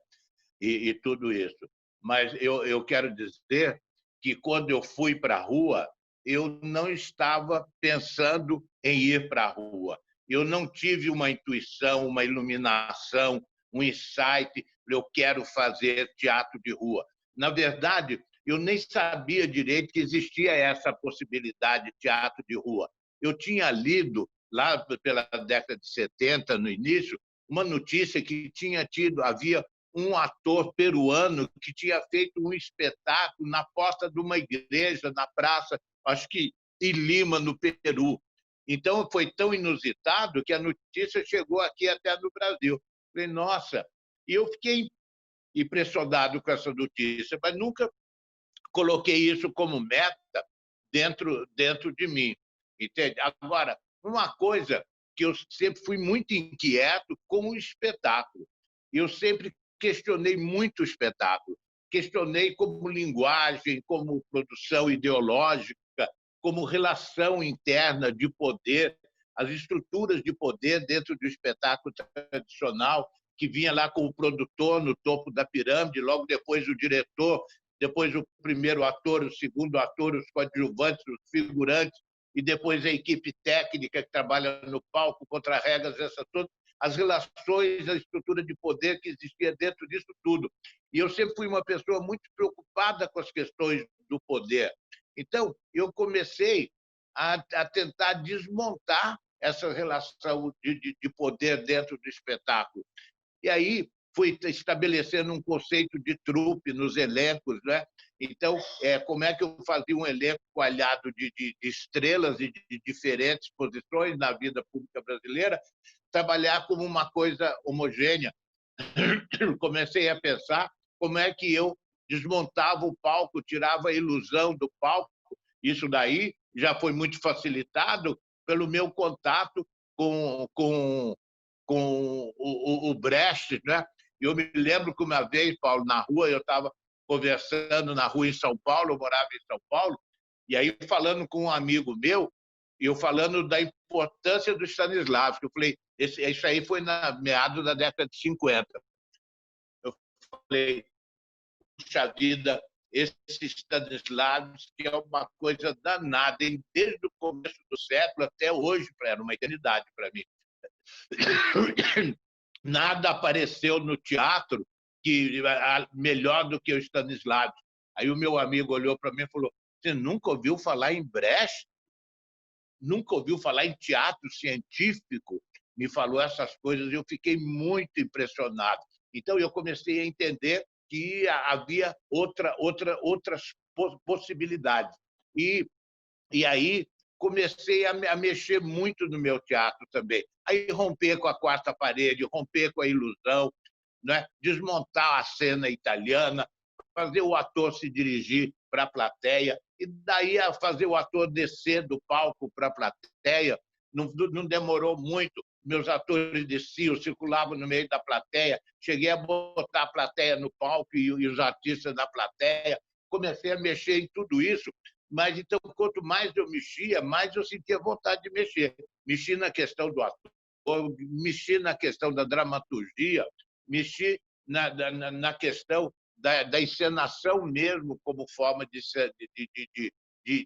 B: e tudo isso. Mas eu quero dizer que, quando eu fui para a rua, eu não estava pensando em ir para a rua. Eu não tive uma intuição, uma iluminação, um insight, eu quero fazer teatro de rua. Na verdade, eu nem sabia direito que existia essa possibilidade de teatro de rua. Eu tinha lido, lá pela década de 70, no início, uma notícia que havia um ator peruano que tinha feito um espetáculo na porta de uma igreja, na praça, acho que em Lima, no Peru. Então, foi tão inusitado que a notícia chegou aqui até no Brasil. Falei, nossa! E eu fiquei impressionado com essa notícia, mas nunca coloquei isso como meta dentro de mim. Entende? Agora, uma coisa que eu sempre fui muito inquieto com o espetáculo. Eu sempre questionei muito o espetáculo. Questionei como linguagem, como produção ideológica, como relação interna de poder, as estruturas de poder dentro do espetáculo tradicional, que vinha lá com o produtor no topo da pirâmide, logo depois o diretor, depois o primeiro ator, o segundo ator, os coadjuvantes, os figurantes, e depois a equipe técnica que trabalha no palco, contra-regas, essa toda, as relações, a estrutura de poder que existia dentro disso tudo. E eu sempre fui uma pessoa muito preocupada com as questões do poder. Então, eu comecei a tentar desmontar essa relação de poder dentro do espetáculo. E aí fui estabelecendo um conceito de trupe nos elencos, né? Então, como é que eu fazia um elenco coalhado de estrelas e de diferentes posições na vida pública brasileira, trabalhar como uma coisa homogênea. Comecei a pensar como é que eu desmontava o palco, tirava a ilusão do palco. Isso daí já foi muito facilitado pelo meu contato com o Brecht, né? Eu me lembro que uma vez, Paulo, na rua, eu estava conversando na rua em São Paulo, eu morava em São Paulo, e aí falando com um amigo meu, e eu falando da importância do Stanislavski. Eu falei, isso aí foi na meados da década de 50. Eu falei, puxa vida, esse Stanislavski é uma coisa danada, desde o começo do século até hoje, era uma eternidade para mim. Nada apareceu no teatro que melhor do que o Stanislavski. Aí o meu amigo olhou para mim e falou, você nunca ouviu falar em Brecht? Nunca ouviu falar em teatro científico? Me falou essas coisas e eu fiquei muito impressionado. Então, eu comecei a entender que havia outras possibilidades. E aí comecei a mexer muito no meu teatro também. Aí romper com a quarta parede, romper com a ilusão, né? Desmontar a cena italiana, fazer o ator se dirigir para a plateia, e daí a fazer o ator descer do palco para a plateia. Não demorou muito, meus atores desciam, circulavam no meio da plateia, cheguei a botar a plateia no palco e os artistas na plateia, comecei a mexer em tudo isso. Mas, então, quanto mais eu mexia, mais eu sentia vontade de mexer. Mexi na questão do ator, mexi na questão da dramaturgia, mexi na questão da encenação mesmo como forma de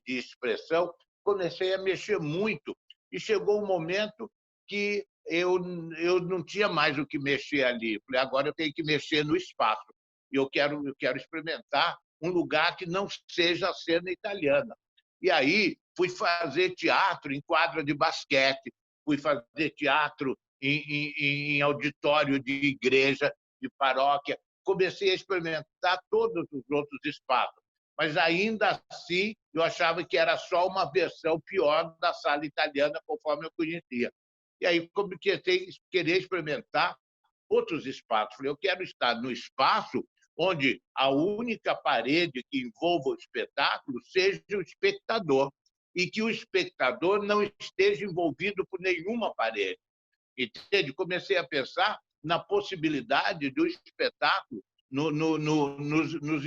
B: expressão. Comecei a mexer muito e chegou um momento que eu não tinha mais o que mexer ali. Falei, agora eu tenho que mexer no espaço. Eu quero experimentar um lugar que não seja a cena italiana. E aí fui fazer teatro em quadra de basquete, fui fazer teatro em auditório de igreja, de paróquia. Comecei a experimentar todos os outros espaços, mas ainda assim eu achava que era só uma versão pior da sala italiana, conforme eu conhecia. E aí comecei a querer experimentar outros espaços. Falei, eu quero estar no espaço onde a única parede que envolva o espetáculo seja o espectador e que o espectador não esteja envolvido por nenhuma parede. Entende? Comecei a pensar na possibilidade do espetáculo nos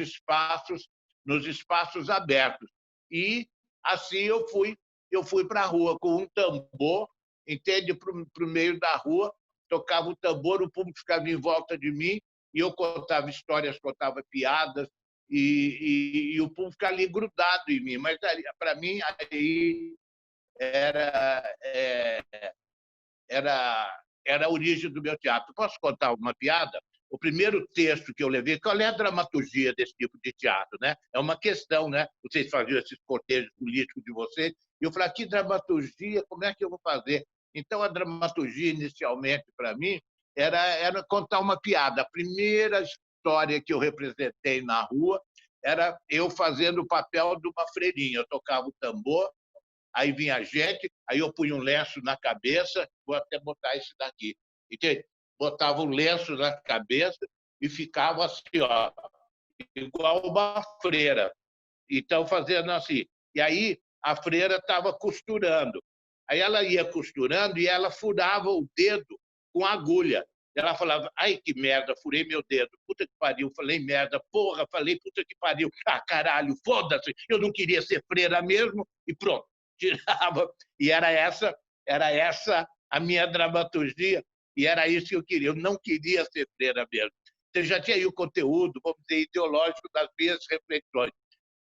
B: espaços abertos. E assim eu fui para a rua com um tambor, entende? Para o meio da rua, tocava o tambor, o público ficava em volta de mim e eu contava histórias, contava piadas e o público ali grudado em mim. Mas para mim aí era a origem do meu teatro. Posso contar uma piada? O primeiro texto que eu levei, qual é a dramaturgia desse tipo de teatro? Né? É uma questão, né? Vocês faziam esses cortejos políticos de vocês, e eu falei, que dramaturgia, como é que eu vou fazer? Então, a dramaturgia, inicialmente, para mim, era contar uma piada. A primeira história que eu representei na rua era eu fazendo o papel de uma freirinha. Eu tocava o tambor, aí vinha gente, aí eu punha um lenço na cabeça, vou até botar esse daqui, entende? Botava um lenço na cabeça e ficava assim, ó, igual uma freira. Então, fazendo assim. E aí a freira estava costurando. Aí ela ia costurando e ela furava o dedo com agulha. Ela falava, ai, que merda, furei meu dedo. Puta que pariu, falei merda. Porra, falei, puta que pariu. Ah, caralho, foda-se. Eu não queria ser freira mesmo. E pronto, tirava. E era essa a minha dramaturgia. E era isso que eu queria. Eu não queria ser freira mesmo. Você já tinha aí o conteúdo, vamos dizer, ideológico das minhas reflexões.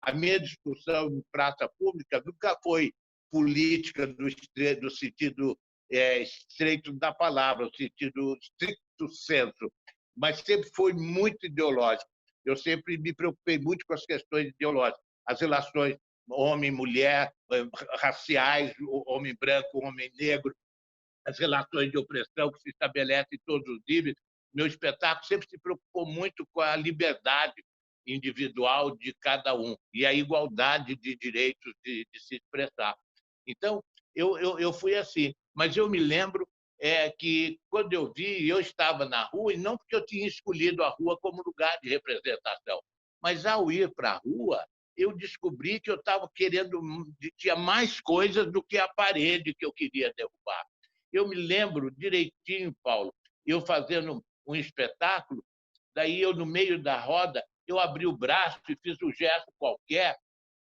B: A minha discussão em praça pública nunca foi política no sentido estreito da palavra, no sentido stricto sensu, mas sempre foi muito ideológico. Eu sempre me preocupei muito com as questões ideológicas, as relações homem-mulher, raciais, homem branco, homem negro, as relações de opressão que se estabelecem em todos os níveis. Meu espetáculo sempre se preocupou muito com a liberdade individual de cada um e a igualdade de direitos de se expressar. Então, eu fui assim. Mas eu me lembro que, quando eu vi, eu estava na rua, e não porque eu tinha escolhido a rua como lugar de representação, mas, ao ir para a rua, eu descobri que eu estava querendo, tinha mais coisas do que a parede que eu queria derrubar. Eu me lembro direitinho, Paulo, eu fazendo um espetáculo, daí eu, no meio da roda, eu abri o braço e fiz um gesto qualquer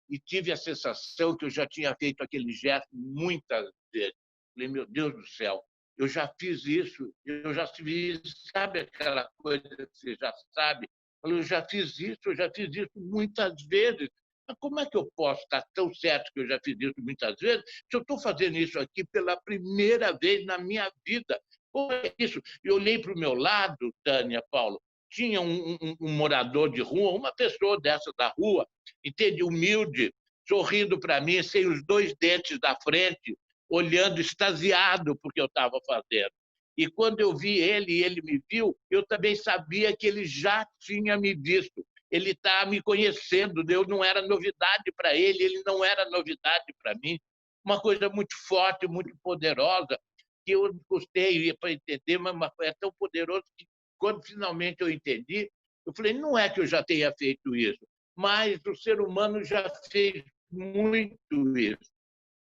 B: e tive a sensação que eu já tinha feito aquele gesto muitas vezes. Falei, meu Deus do céu, eu já fiz isso, eu já fiz, sabe aquela coisa que você já sabe? Eu já fiz isso muitas vezes. Mas como é que eu posso estar tão certo que eu já fiz isso muitas vezes se eu estou fazendo isso aqui pela primeira vez na minha vida? Como é isso? Eu olhei para o meu lado, Tânia, Paulo, tinha um morador de rua, uma pessoa dessa da rua, entende? Humilde, sorrindo para mim, sem os 2 dentes da frente, olhando extasiado porque eu estava fazendo. E quando eu vi ele e ele me viu, eu também sabia que ele já tinha me visto. Ele está me conhecendo, eu não era novidade para ele, ele não era novidade para mim. Uma coisa muito forte, muito poderosa, que eu gostei para entender, mas é tão poderoso que, quando finalmente eu entendi, eu falei, não é que eu já tenha feito isso, mas o ser humano já fez muito isso.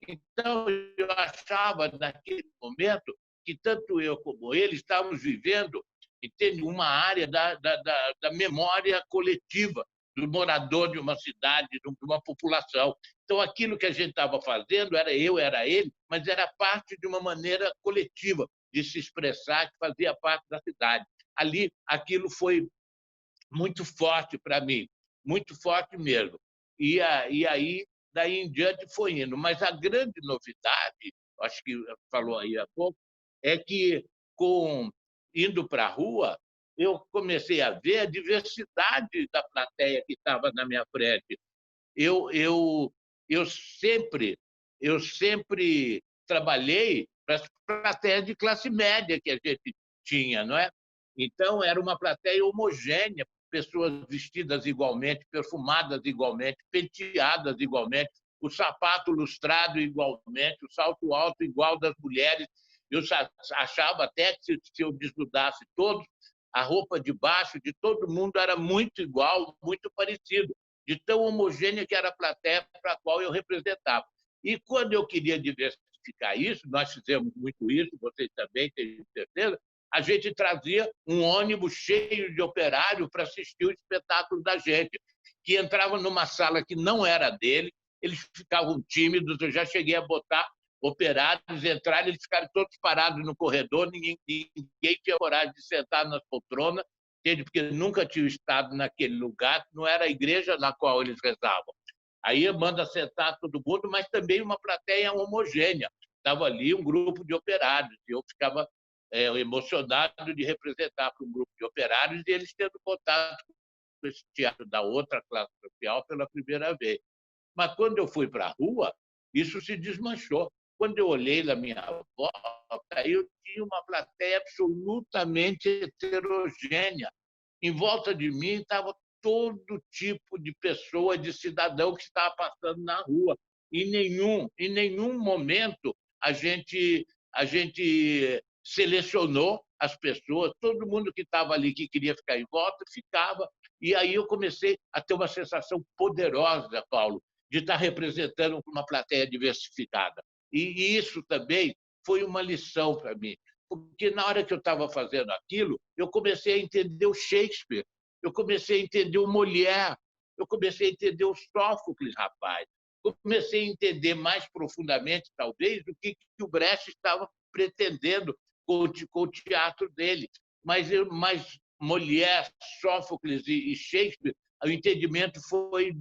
B: Então, eu achava, naquele momento, que tanto eu como ele estávamos vivendo, entende, uma área da memória coletiva do morador de uma cidade, de uma população. Então, aquilo que a gente estava fazendo, era eu, era ele, mas era parte de uma maneira coletiva de se expressar, que fazia parte da cidade. Ali, aquilo foi muito forte para mim, muito forte mesmo. E aí, daí em diante, foi indo. Mas a grande novidade, acho que falou aí há pouco, é que, indo para a rua, eu comecei a ver a diversidade da plateia que estava na minha frente. Eu sempre trabalhei para as plateias de classe média que a gente tinha, não é? Então, era uma plateia homogênea, pessoas vestidas igualmente, perfumadas igualmente, penteadas igualmente, o sapato lustrado igualmente, o salto alto igual das mulheres. Eu achava até que, se eu desnudasse todos, a roupa de baixo de todo mundo era muito igual, muito parecido, de tão homogênea que era a plateia para a qual eu representava. E quando eu queria diversificar isso, nós fizemos muito isso, vocês também, tenho certeza, a gente trazia um ônibus cheio de operário para assistir o espetáculo da gente, que entrava numa sala que não era dele, eles ficavam tímidos, eu já cheguei a botar operários entrarem, eles ficaram todos parados no corredor, ninguém tinha coragem de sentar nas poltronas, entende? Porque nunca tinham estado naquele lugar, não era a igreja na qual eles rezavam. Aí manda sentar todo mundo, mas também uma plateia homogênea. Estava ali um grupo de operários, e eu ficava emocionado de representar para um grupo de operários e eles tendo contato com esse teatro da outra classe social pela primeira vez. Mas quando eu fui para a rua, isso se desmanchou. Quando eu olhei na minha volta, eu tinha uma plateia absolutamente heterogênea. Em volta de mim estava todo tipo de pessoa, de cidadão que estava passando na rua. Em nenhum momento a gente selecionou as pessoas, todo mundo que estava ali, que queria ficar em volta, ficava. E aí eu comecei a ter uma sensação poderosa, Paulo, de estar representando uma plateia diversificada. E isso também foi uma lição para mim, porque na hora que eu estava fazendo aquilo, eu comecei a entender o Shakespeare, eu comecei a entender o Molière, eu comecei a entender o Sófocles, rapaz. Eu comecei a entender mais profundamente, talvez, o que o Brecht estava pretendendo com o teatro dele. Mas Molière, Sófocles e Shakespeare, o entendimento foi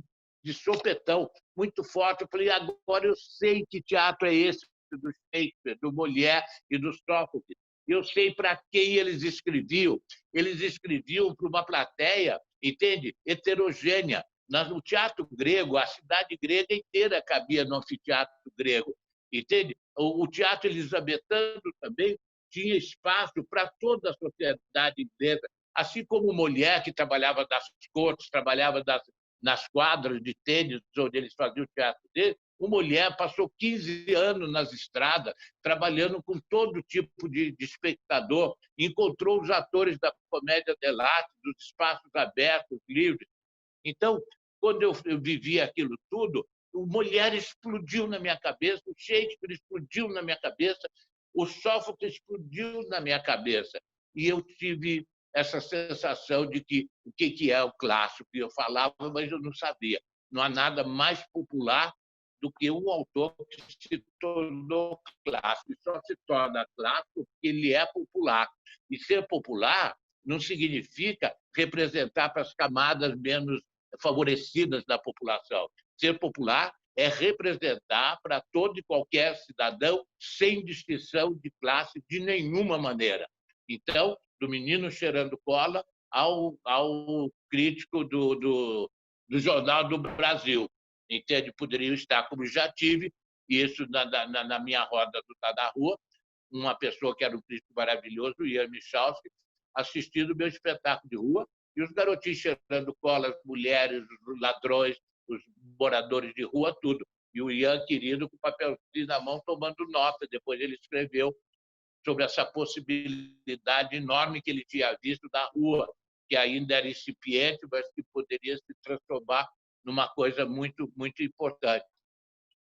B: de sopetão, muito forte. Eu falei, agora eu sei que teatro é esse do Shakespeare, do Molière e do Sófocles. Eu sei para quem eles escreviam. Eles escreviam para uma plateia, entende? Heterogênea. No teatro grego, a cidade grega inteira cabia no anfiteatro grego, entende? O teatro elisabetano também tinha espaço para toda a sociedade inglesa, assim como o Molière, que trabalhava das cortes, trabalhava nas quadras de tênis, onde eles faziam o teatro dele. O Molière passou 15 anos nas estradas, trabalhando com todo tipo de espectador, encontrou os atores da comédia dell'arte, dos espaços abertos, livres. Então, quando eu vivi aquilo tudo, o Molière explodiu na minha cabeça, o Shakespeare explodiu na minha cabeça, o Sófocles explodiu na minha cabeça. E eu tive essa sensação de que o que é o clássico, eu falava, mas eu não sabia. Não há nada mais popular do que um autor que se tornou clássico. E só se torna clássico porque ele é popular. E ser popular não significa representar para as camadas menos favorecidas da população. Ser popular é representar para todo e qualquer cidadão, sem distinção de classe de nenhuma maneira. Então, do menino cheirando cola ao crítico do Jornal do Brasil. Entende? Poderiam estar, como já tive, isso na minha roda do Tá na Rua, uma pessoa que era um crítico maravilhoso, o Ian Michalski, assistindo o meu espetáculo de rua, e os garotinhos cheirando cola, as mulheres, os ladrões, os moradores de rua, tudo. E o Ian, querido, com o papelzinho na mão, tomando nota. Depois ele escreveu sobre essa possibilidade enorme que ele tinha visto da rua, que ainda era incipiente, mas que poderia se transformar numa coisa muito, muito importante.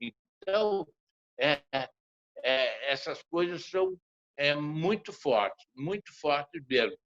B: Então, essas coisas são muito fortes mesmo.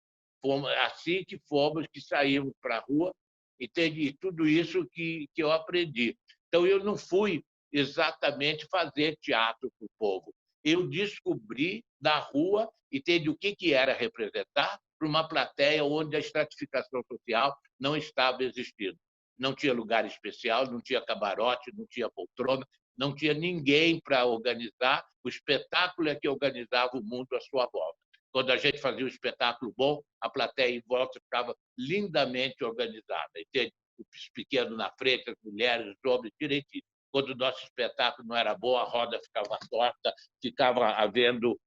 B: Assim que fomos, que saímos para a rua, e tudo isso que eu aprendi. Então, eu não fui exatamente fazer teatro para o povo. Eu descobri na rua, entende, o que era representar para uma plateia onde a estratificação social não estava existindo. Não tinha lugar especial, não tinha camarote, não tinha poltrona, não tinha ninguém para organizar. O espetáculo é que organizava o mundo à sua volta. Quando a gente fazia um espetáculo bom, a plateia em volta ficava lindamente organizada. Entende? Os pequenos na frente, as mulheres, os homens, direitinho. Quando o nosso espetáculo não era bom, a roda ficava torta, ficava havendo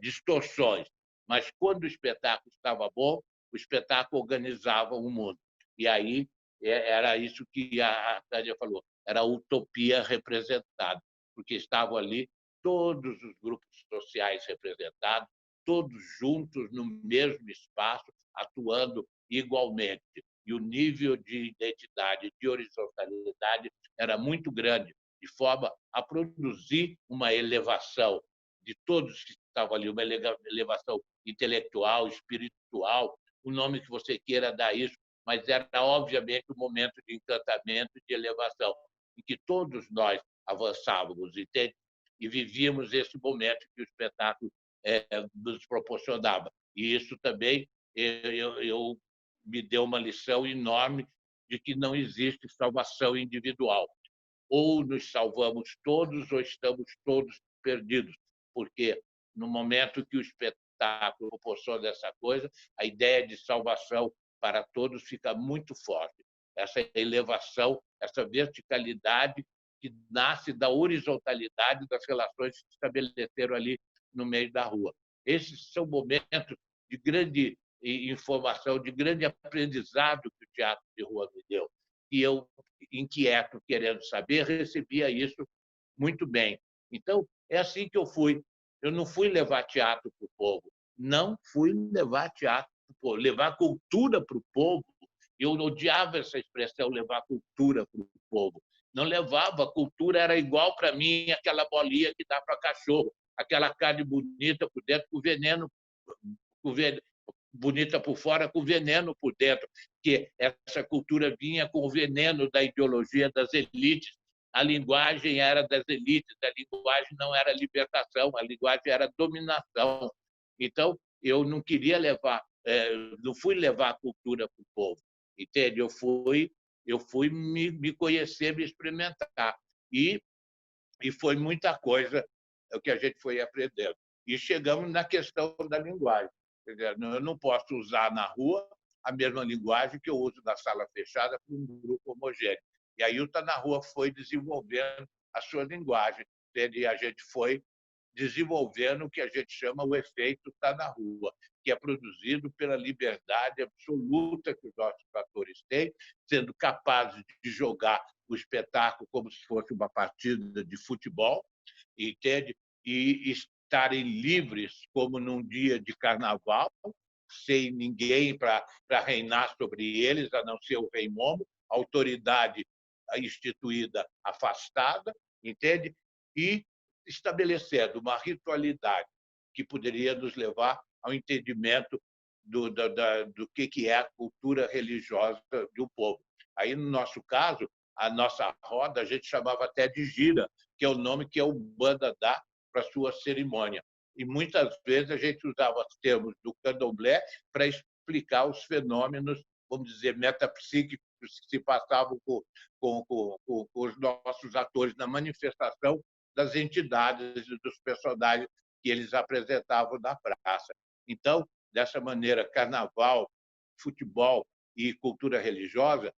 B: distorções. Mas quando o espetáculo estava bom, o espetáculo organizava o mundo. E aí era isso que a Tânia falou, era a utopia representada, porque estavam ali todos os grupos sociais representados, todos juntos no mesmo espaço, atuando igualmente. E o nível de identidade, de horizontalidade era muito grande, de forma a produzir uma elevação de todos que estavam ali, uma elevação intelectual, espiritual, o nome que você queira dar isso, mas era, obviamente, um momento de encantamento e de elevação, em que todos nós avançávamos, entende? E vivíamos esse momento que o espetáculo nos proporcionava. E isso também eu me deu uma lição enorme de que não existe salvação individual. Ou nos salvamos todos ou estamos todos perdidos, porque no momento que o espetáculo proporciona essa coisa, a ideia de salvação para todos fica muito forte. Essa elevação, essa verticalidade que nasce da horizontalidade das relações que se estabeleceram ali no meio da rua. Esses são momentos de grande informação, de grande aprendizado que o teatro de rua me deu. E eu, inquieto, querendo saber, recebia isso muito bem. Então, é assim que eu fui. Eu não fui levar teatro para o povo, não fui levar teatro para o povo, levar cultura para o povo. Eu odiava essa expressão, levar cultura para o povo. Não levava, a cultura era igual para mim aquela bolinha que dá para cachorro, aquela carne bonita por dentro, com veneno, bonita por fora, com veneno por dentro, que essa cultura vinha com o veneno da ideologia das elites. A linguagem era das elites, a linguagem não era libertação, a linguagem era dominação. Então, eu não queria levar, não fui levar a cultura para o povo, entende? Eu fui me conhecer, me experimentar. E foi muita coisa o que a gente foi aprendendo. E chegamos na questão da linguagem. Eu não posso usar na rua a mesma linguagem que eu uso na sala fechada para um grupo homogêneo. E aí o Está na Rua foi desenvolvendo a sua linguagem, e a gente foi desenvolvendo o que a gente chama o efeito Está na Rua, que é produzido pela liberdade absoluta que os nossos atores têm, sendo capazes de jogar o espetáculo como se fosse uma partida de futebol, entende? E estarem livres como num dia de carnaval, sem ninguém para reinar sobre eles, a não ser o rei Momo, a autoridade instituída afastada, entende? E estabelecendo uma ritualidade que poderia nos levar ao entendimento do que é a cultura religiosa do povo. Aí, no nosso caso, a nossa roda a gente chamava até de gira, que é o nome que a Umbanda dá para a sua cerimônia. E muitas vezes a gente usava os termos do candomblé para explicar os fenômenos, vamos dizer, metapsíquicos que se passavam com os nossos atores na manifestação das entidades e dos personagens que eles apresentavam na praça. Então, dessa maneira, carnaval, futebol e cultura religiosa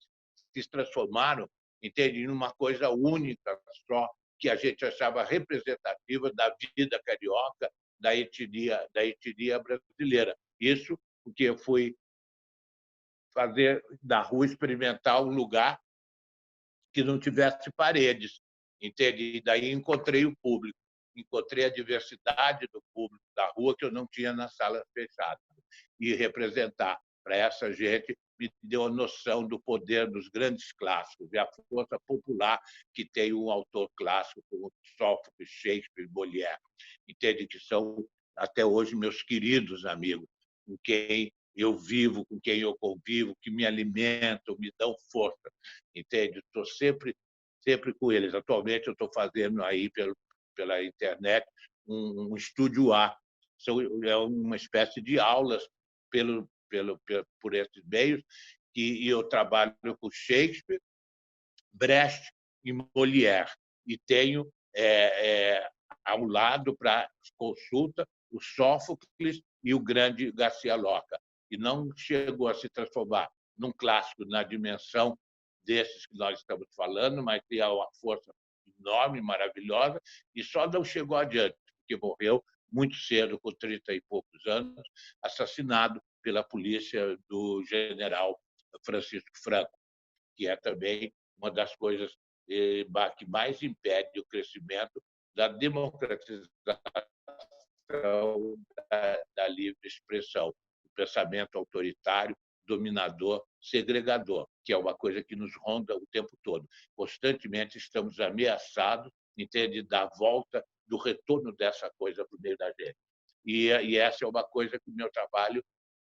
B: se transformaram, entende, em uma coisa única só, que a gente achava representativa da vida carioca, da etnia brasileira. Isso porque eu fui fazer da rua experimentar um lugar que não tivesse paredes, entende? E daí encontrei o público, encontrei a diversidade do público da rua que eu não tinha na sala fechada. E representar para essa gente me deu a noção do poder dos grandes clássicos e a força popular que tem um autor clássico como Sófocles, Shakespeare, Molière, entende? Que são até hoje meus queridos amigos, com quem eu vivo, com quem eu convivo, que me alimentam, me dão força, entende? Estou sempre com eles. Atualmente eu estou fazendo aí pela internet um estúdio A, é uma espécie de aulas por esses meios, e eu trabalho com Shakespeare, Brecht e Molière, e tenho ao lado para consulta o Sófocles e o grande Garcia Lorca. E não chegou a se transformar num clássico na dimensão desses que nós estamos falando, mas tem uma força enorme, maravilhosa, e só não chegou adiante, porque morreu muito cedo, com 30 e poucos anos, assassinado pela polícia do general Francisco Franco, que é também uma das coisas que mais impede o crescimento da democratização questão da livre expressão, o pensamento autoritário, dominador, segregador, que é uma coisa que nos ronda o tempo todo. Constantemente estamos ameaçados, entende, da volta, do retorno dessa coisa para o meio da gente. E essa é uma coisa que o meu trabalho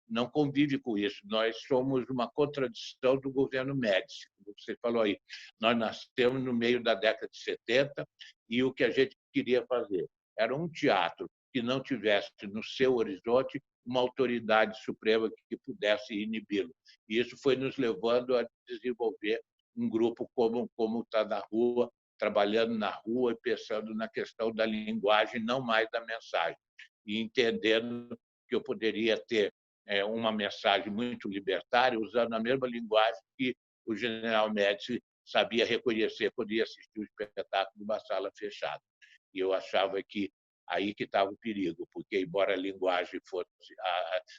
B: não convive com isso. Nós somos uma contradição do governo Médici, como você falou aí. Nós nascemos no meio da década de 70 e o que a gente queria fazer era um teatro que não tivesse no seu horizonte uma autoridade suprema que pudesse inibi-lo. E isso foi nos levando a desenvolver um grupo como está na rua, trabalhando na rua e pensando na questão da linguagem, não mais da mensagem, e entendendo que eu poderia ter uma mensagem muito libertária, usando a mesma linguagem que o general Médici sabia reconhecer quando ia assistir o espetáculo numa sala fechada. E eu achava que aí que estava o perigo, porque, embora a linguagem fosse,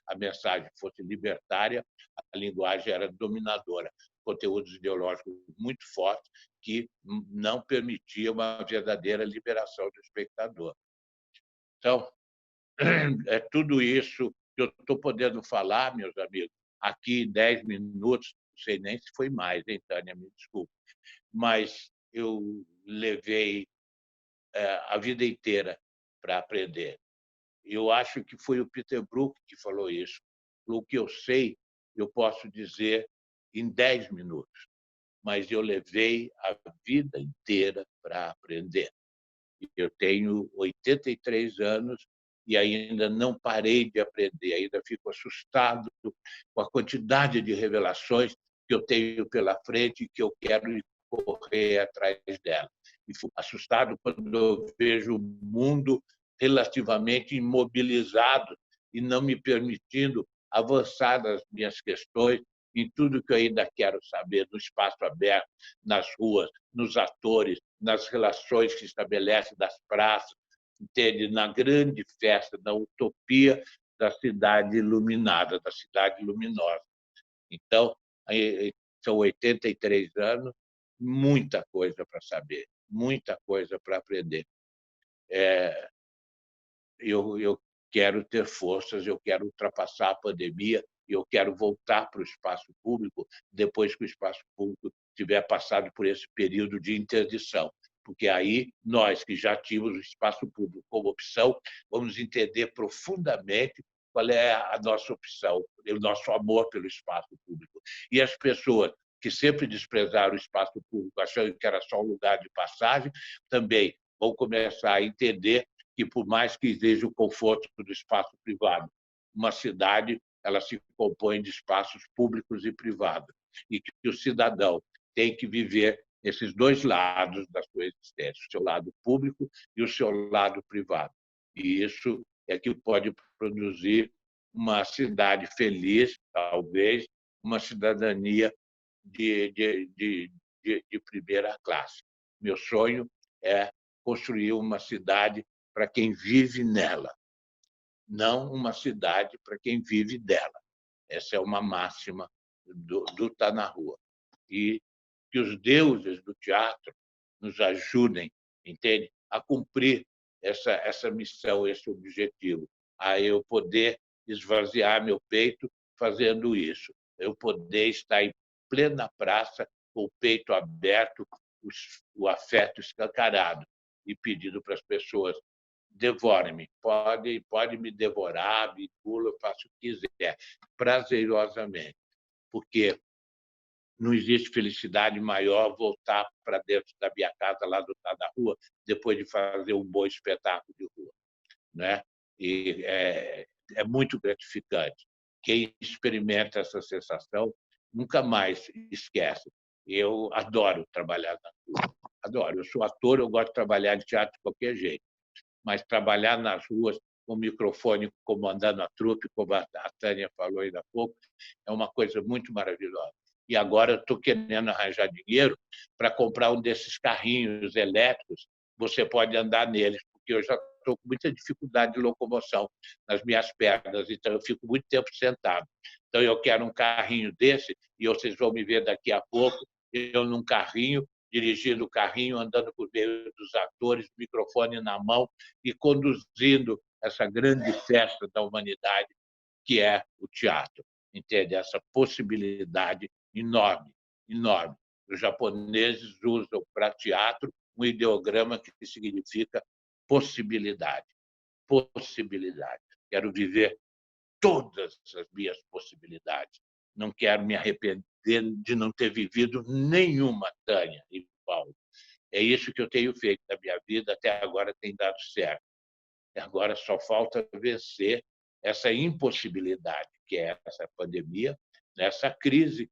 B: a mensagem fosse libertária, a linguagem era dominadora, conteúdos ideológicos muito fortes que não permitiam uma verdadeira liberação do espectador. Então, é tudo isso que eu estou podendo falar, meus amigos, aqui em 10 minutos, não sei nem se foi mais, hein, Tânia, me desculpe, mas eu levei a vida inteira para aprender. Eu acho que foi o Peter Brook que falou isso. O que eu sei, eu posso dizer em 10 minutos, mas eu levei a vida inteira para aprender. Eu tenho 83 anos e ainda não parei de aprender, ainda fico assustado com a quantidade de revelações que eu tenho pela frente e que eu quero correr atrás dela. E fico assustado quando eu vejo o mundo relativamente imobilizado e não me permitindo avançar nas minhas questões, em tudo que eu ainda quero saber, no espaço aberto, nas ruas, nos atores, nas relações que se estabelecem das praças, entende? Na grande festa, na utopia da cidade iluminada, da cidade luminosa. Então, são 83 anos, muita coisa para saber, muita coisa para aprender. Eu quero ter forças, eu quero ultrapassar a pandemia, eu quero voltar para o espaço público depois que o espaço público tiver passado por esse período de interdição, porque aí nós, que já tínhamos o espaço público como opção, vamos entender profundamente qual é a nossa opção, o nosso amor pelo espaço público. E as pessoas que sempre desprezaram o espaço público, achando que era só um lugar de passagem, também vão começar a entender que, por mais que exija o conforto do espaço privado, uma cidade ela se compõe de espaços públicos e privados, e que o cidadão tem que viver esses dois lados da sua existência, o seu lado público e o seu lado privado. E isso é que pode produzir uma cidade feliz, talvez, uma cidadania de primeira classe. Meu sonho é construir uma cidade para quem vive nela, não uma cidade para quem vive dela. Essa é uma máxima do Tá na Rua. E que os deuses do teatro nos ajudem, entende, a cumprir essa missão, esse objetivo, a eu poder esvaziar meu peito fazendo isso, eu poder estar em plena praça, com o peito aberto, o afeto escancarado, e pedindo para as pessoas: devore-me, pode me devorar, me engula, faça o que quiser, prazerosamente, porque não existe felicidade maior voltar para dentro da minha casa, lá do Tá da Rua, depois de fazer um bom espetáculo de rua, né? E é muito gratificante. Quem experimenta essa sensação nunca mais esquece. Eu adoro trabalhar na rua, adoro. Eu sou ator, eu gosto de trabalhar de teatro de qualquer jeito, mas trabalhar nas ruas com o microfone comandando a trupe, como a Tânia falou ainda há pouco, é uma coisa muito maravilhosa. E agora eu estou querendo arranjar dinheiro para comprar um desses carrinhos elétricos. Você pode andar neles, porque eu já estou com muita dificuldade de locomoção nas minhas pernas, então eu fico muito tempo sentado. Então eu quero um carrinho desse, e vocês vão me ver daqui a pouco, eu num carrinho, dirigindo o carrinho, andando por meio dos atores, microfone na mão e conduzindo essa grande festa da humanidade, que é o teatro. Entende? Essa possibilidade enorme, enorme. Os japoneses usam para teatro um ideograma que significa possibilidade. Possibilidade. Quero viver todas as minhas possibilidades. Não quero me arrepender de não ter vivido nenhuma, Tânia e Paulo. É isso que eu tenho feito na minha vida, até agora tem dado certo. Agora só falta vencer essa impossibilidade, que é essa pandemia, essa crise,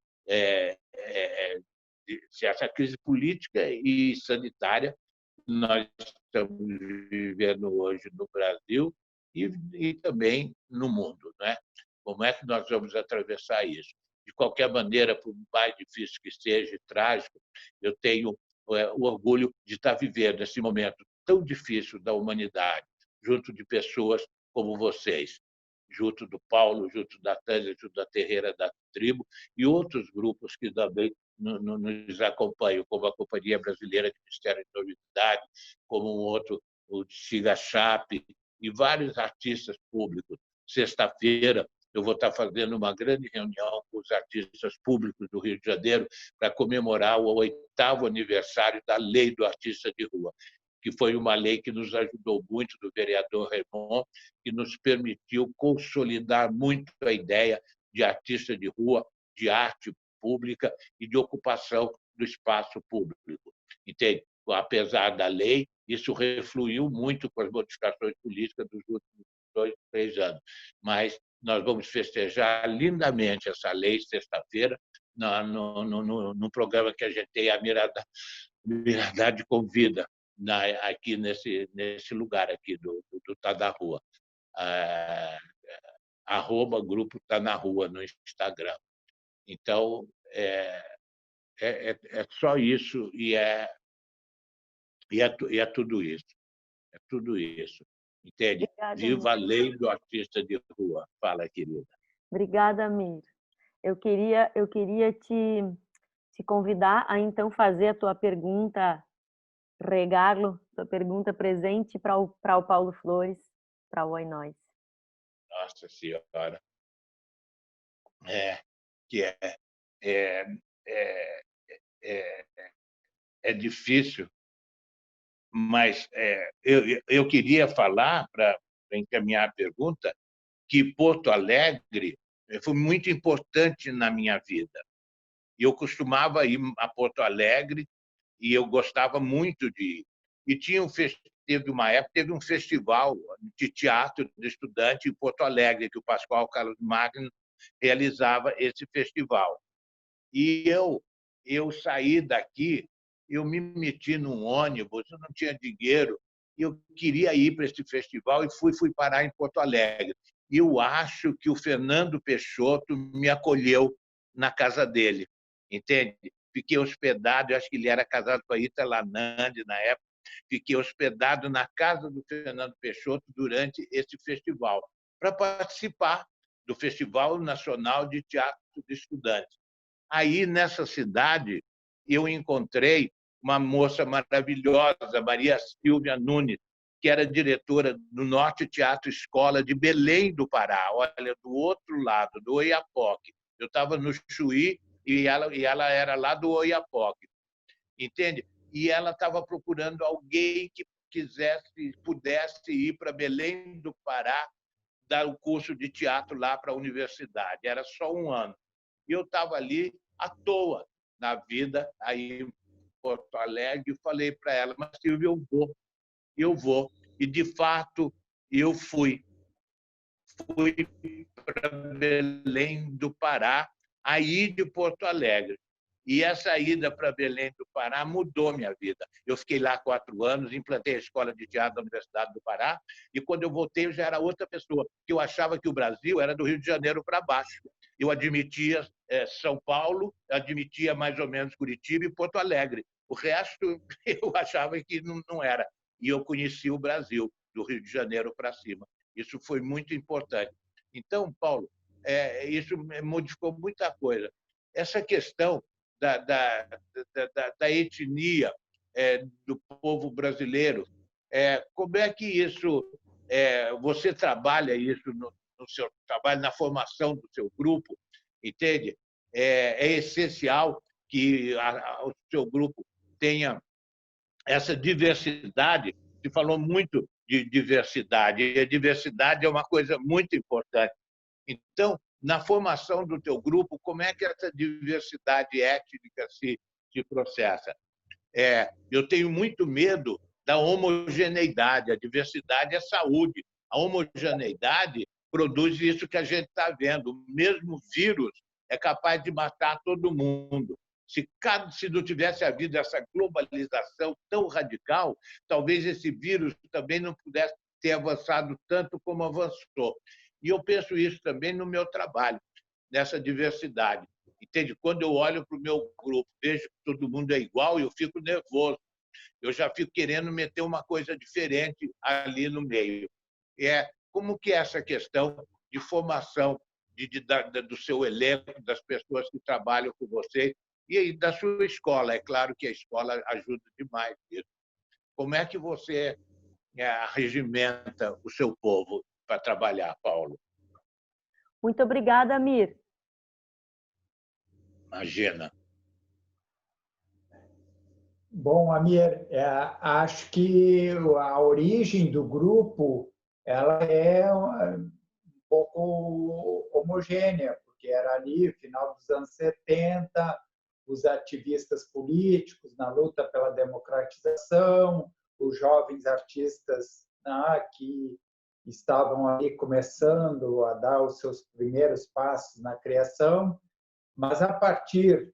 B: essa crise política e sanitária que nós estamos vivendo hoje no Brasil e também no mundo, né? Como é que nós vamos atravessar isso? De qualquer maneira, por mais difícil que seja, trágico, eu tenho o orgulho de estar vivendo esse momento tão difícil da humanidade, junto de pessoas como vocês, junto do Paulo, junto da Tânia, junto da Terreira da Tribo e outros grupos que também nos acompanham, como a Companhia Brasileira de Mistério e Novidade, como um outro, o Siga Chape, e vários artistas públicos. Sexta-feira, eu vou estar fazendo uma grande reunião com os artistas públicos do Rio de Janeiro para comemorar o 8º aniversário da Lei do Artista de Rua, que foi uma lei que nos ajudou muito, do vereador Raymond, que nos permitiu consolidar muito a ideia de artista de rua, de arte pública e de ocupação do espaço público. Entende? Apesar da lei, isso refluiu muito com as modificações políticas dos últimos 2, 3 anos. Mas nós vamos festejar lindamente essa lei sexta-feira, no programa que a gente tem, a Miradade Convida, aqui nesse lugar aqui do Tá na Rua. @grupo Tá na Rua no Instagram. Então, é só isso e é tudo isso. É tudo isso. Entende?
A: Obrigada,
B: Viva a
A: Mir.
B: lei do artista de rua. Fala, querida.
A: Obrigada, Mir. Eu queria te convidar a, então, fazer a tua pergunta, regalo, tua pergunta presente para o Paulo Flores, para o Oi Nós.
B: Nossa Senhora. Que é difícil, mas eu queria falar, para encaminhar a pergunta, que Porto Alegre foi muito importante na minha vida. Eu costumava ir a Porto Alegre e eu gostava muito de ir. E teve uma época, teve um festival de teatro de estudante em Porto Alegre, que o Pascoal Carlos Magno realizava esse festival. E eu saí daqui, eu me meti num ônibus, eu não tinha dinheiro, eu queria ir para esse festival e fui parar em Porto Alegre. E eu acho que o Fernando Peixoto me acolheu na casa dele, entende? Fiquei hospedado, eu acho que ele era casado com a Ita Lanandi na época, fiquei hospedado na casa do Fernando Peixoto durante esse festival, para participar do Festival Nacional de Teatro de Estudantes. Aí, nessa cidade, eu encontrei uma moça maravilhosa, Maria Silvia Nunes, que era diretora do Norte Teatro Escola de Belém do Pará, olha, do outro lado, do Oiapoque. Eu estava no Chuí e ela era lá do Oiapoque, entende? E ela estava procurando alguém que pudesse ir para Belém do Pará dar o curso de teatro lá para a universidade. Era só um ano. E eu estava ali à toa na vida, aí em Porto Alegre, e falei para ela, mas Silvia, eu vou. E, de fato, eu fui para Belém do Pará, aí de Porto Alegre. E essa ida para Belém do Pará mudou minha vida. Eu fiquei lá 4 anos, implantei a Escola de Teatro da Universidade do Pará, e quando eu voltei eu já era outra pessoa, que eu achava que o Brasil era do Rio de Janeiro para baixo. Eu admitia São Paulo, admitia mais ou menos Curitiba e Porto Alegre. O resto eu achava que não era. E eu conheci o Brasil, do Rio de Janeiro para cima. Isso foi muito importante. Então, Paulo, isso modificou muita coisa. Essa questão da etnia do povo brasileiro, como é que isso você trabalha isso no seu trabalho, na formação do seu grupo, entende? É essencial que o seu grupo tenha essa diversidade. Se falou muito de diversidade, e a diversidade é uma coisa muito importante. Então, na formação do teu grupo, como é que essa diversidade étnica se processa? Eu tenho muito medo da homogeneidade. A diversidade é saúde. A homogeneidade produz isso que a gente está vendo. O mesmo vírus é capaz de matar todo mundo. Se não tivesse havido essa globalização tão radical, talvez esse vírus também não pudesse ter avançado tanto como avançou. E eu penso isso também no meu trabalho, nessa diversidade. Entende? Quando eu olho para o meu grupo, vejo que todo mundo é igual, eu fico nervoso. Eu já fico querendo meter uma coisa diferente ali no meio. Como que é essa questão de formação do seu elenco, das pessoas que trabalham com você e aí da sua escola? É claro que a escola ajuda demais nisso. Como é que você regimenta o seu povo para trabalhar, Paulo?
A: Muito obrigada, Amir.
B: Imagina.
C: Bom, Amir, acho que a origem do grupo ela é um pouco homogênea, porque era ali, final dos anos 70, os ativistas políticos na luta pela democratização, os jovens artistas, né, que estavam ali começando a dar os seus primeiros passos na criação, mas a partir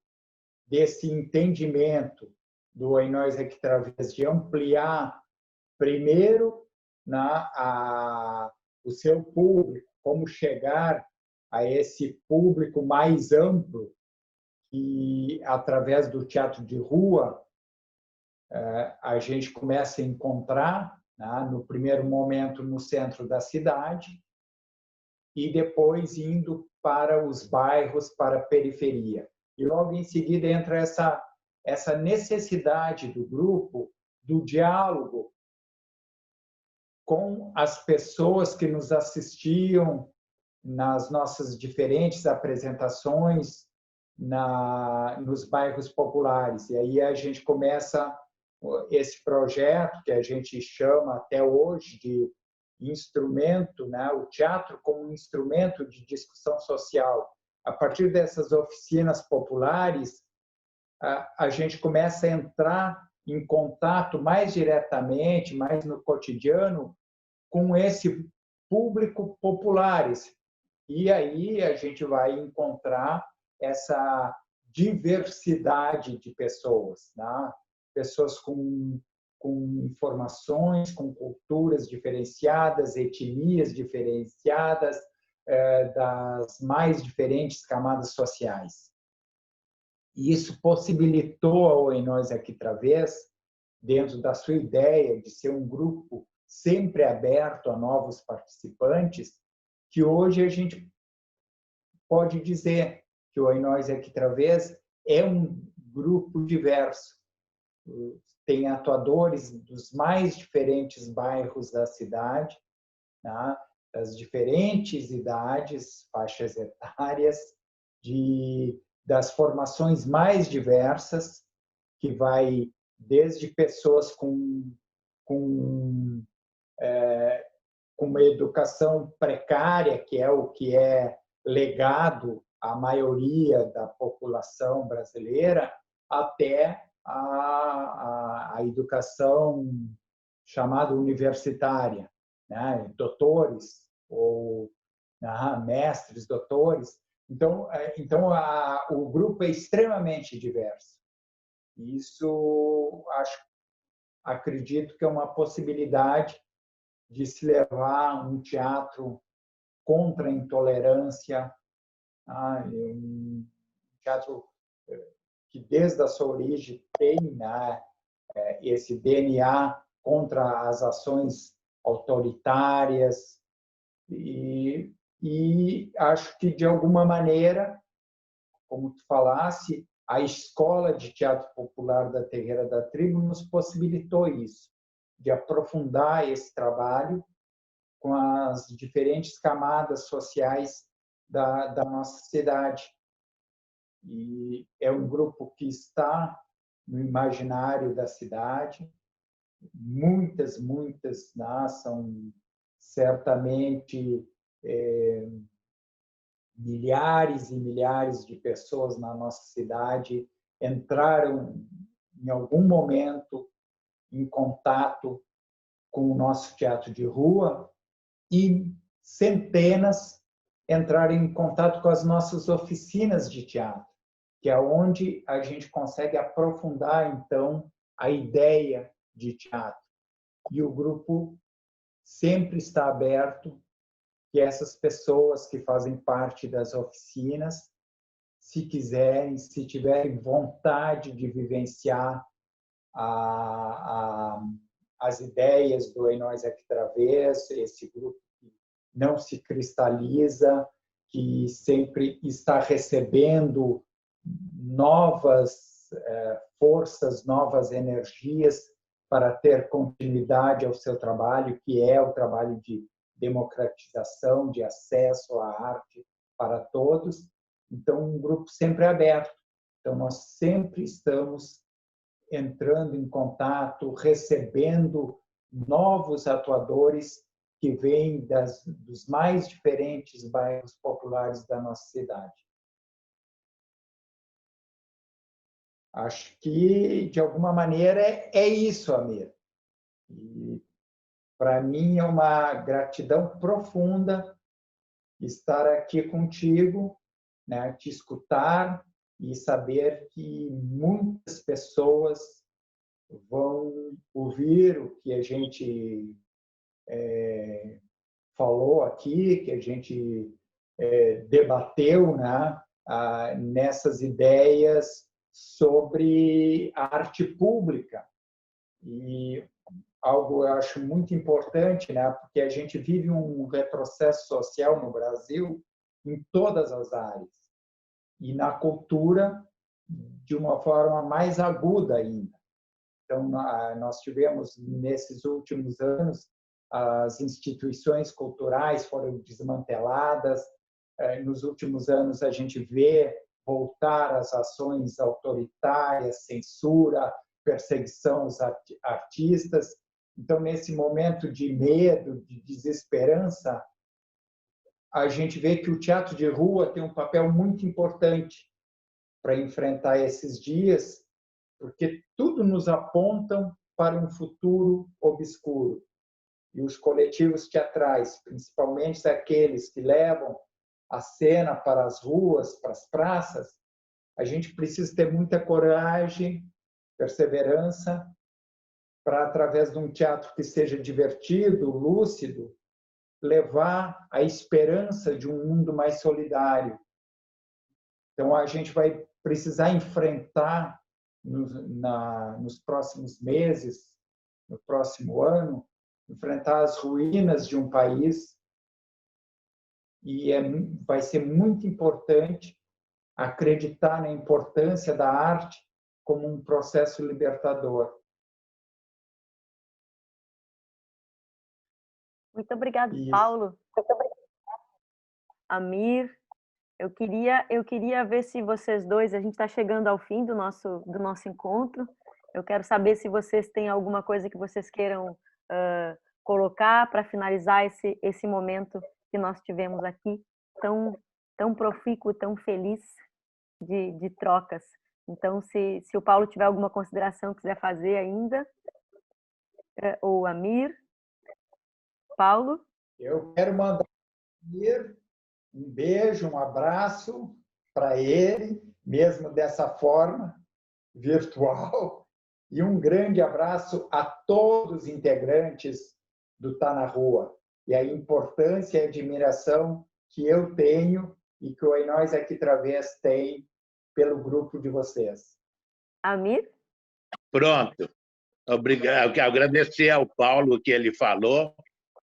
C: desse entendimento do Em Nós Aqui Travês de ampliar primeiro o seu público, como chegar a esse público mais amplo e através do teatro de rua a gente começa a encontrar, no primeiro momento no centro da cidade e depois indo para os bairros, para a periferia. E logo em seguida entra essa necessidade do grupo, do diálogo com as pessoas que nos assistiam nas nossas diferentes apresentações nos bairros populares. E aí a gente começa esse projeto que a gente chama até hoje de instrumento, o teatro como instrumento de discussão social. A partir dessas oficinas populares, a gente começa a entrar em contato mais diretamente, mais no cotidiano, com esse público populares. E aí a gente vai encontrar essa diversidade de pessoas, pessoas com informações, com culturas diferenciadas, etnias diferenciadas, das mais diferentes camadas sociais. E isso possibilitou ao Em Nós Aqui Travês, dentro da sua ideia de ser um grupo sempre aberto a novos participantes, que hoje a gente pode dizer que o Em Nós Aqui Travês é um grupo diverso. Tem atuadores dos mais diferentes bairros da cidade, das diferentes idades, faixas etárias, das formações mais diversas, que vai desde pessoas com uma educação precária, que é o que é legado à maioria da população brasileira, até a educação chamada universitária, doutores ou mestres, doutores. Então o grupo é extremamente diverso. Isso acredito que é uma possibilidade de se levar um teatro contra a intolerância, um teatro que desde a sua origem tem esse DNA contra as ações autoritárias e acho que de alguma maneira, como tu falasse, a Escola de Teatro Popular da Terreira da Tribo nos possibilitou isso, de aprofundar esse trabalho com as diferentes camadas sociais da nossa cidade. E é um grupo que está no imaginário da cidade. Muitas, são certamente milhares e milhares de pessoas na nossa cidade entraram em algum momento em contato com o nosso teatro de rua e centenas entraram em contato com as nossas oficinas de teatro, que é onde a gente consegue aprofundar, então, a ideia de teatro. E o grupo sempre está aberto, que essas pessoas que fazem parte das oficinas, se quiserem, se tiverem vontade de vivenciar as ideias do Em Nós Aqui Travês, esse grupo que não se cristaliza, que sempre está recebendo novas forças, novas energias para ter continuidade ao seu trabalho, que é o trabalho de democratização, de acesso à arte para todos. Então, um grupo sempre aberto. Então, nós sempre estamos entrando em contato, recebendo novos atuadores que vêm dos mais diferentes bairros populares da nossa cidade. Acho que, de alguma maneira, é isso, Amir. E, para mim, é uma gratidão profunda estar aqui contigo, né, te escutar e saber que muitas pessoas vão ouvir o que a gente falou aqui, que a gente debateu, né, nessas ideias sobre a arte pública. E algo eu acho muito importante, né, porque a gente vive um retrocesso social no Brasil em todas as áreas. E na cultura, de uma forma mais aguda ainda. Então, nós tivemos, nesses últimos anos, as instituições culturais foram desmanteladas. Nos últimos anos, a gente vê voltar as ações autoritárias, censura, perseguição aos artistas. Então, nesse momento de medo, de desesperança, a gente vê que o teatro de rua tem um papel muito importante para enfrentar esses dias, porque tudo nos aponta para um futuro obscuro. E os coletivos teatrais, principalmente aqueles que levam a cena para as ruas, para as praças, a gente precisa ter muita coragem, perseverança, para, através de um teatro que seja divertido, lúcido, levar a esperança de um mundo mais solidário. Então, a gente vai precisar enfrentar nos próximos meses, no próximo ano, enfrentar as ruínas de um país, e vai ser muito importante acreditar na importância da arte como um processo libertador.
A: Muito obrigada, Paulo. Muito obrigada. Amir, eu queria ver se vocês dois, a gente está chegando ao fim do nosso encontro. Eu quero saber se vocês têm alguma coisa que vocês queiram colocar para finalizar esse momento que nós tivemos aqui, tão profícuo, tão feliz de trocas. Então, se o Paulo tiver alguma consideração que quiser fazer ainda, ou Amir, Paulo?
C: Eu quero mandar um beijo, um abraço para ele, mesmo dessa forma virtual, e um grande abraço a todos os integrantes do Tá na Rua, e a importância e a admiração que eu tenho e que o Em Nós Aqui Travês tem pelo grupo de vocês.
A: Amir?
B: Pronto. Obrigado. Eu quero agradecer ao Paulo o que ele falou,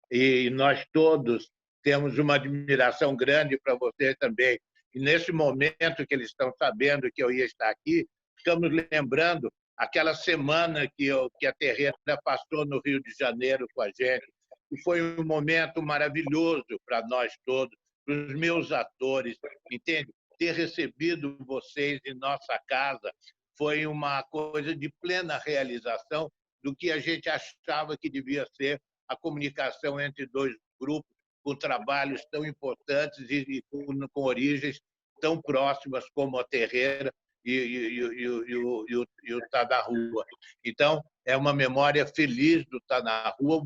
B: e nós todos temos uma admiração grande para você também. E nesse momento que eles estão sabendo que eu ia estar aqui, estamos lembrando aquela semana que a Terrena passou no Rio de Janeiro com a gente, e foi um momento maravilhoso para nós todos, para os meus atores, entende? Ter recebido vocês em nossa casa foi uma coisa de plena realização do que a gente achava que devia ser a comunicação entre dois grupos, com trabalhos tão importantes e com origens tão próximas como a Terreira e o Tá na Rua. Então, é uma memória feliz do Tá na Rua,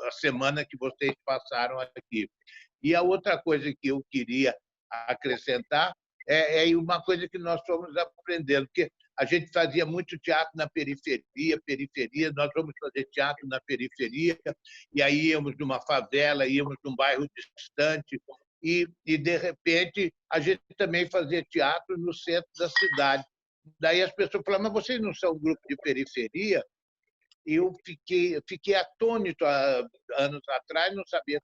B: a semana que vocês passaram aqui. E a outra coisa que eu queria acrescentar é uma coisa que nós fomos aprendendo, porque a gente fazia muito teatro na periferia, nós vamos fazer teatro na periferia, e aí íamos numa favela, íamos num bairro distante, e de repente, a gente também fazia teatro no centro da cidade. Daí as pessoas falavam, mas vocês não são um grupo de periferia? E eu fiquei atônito há anos atrás, não sabia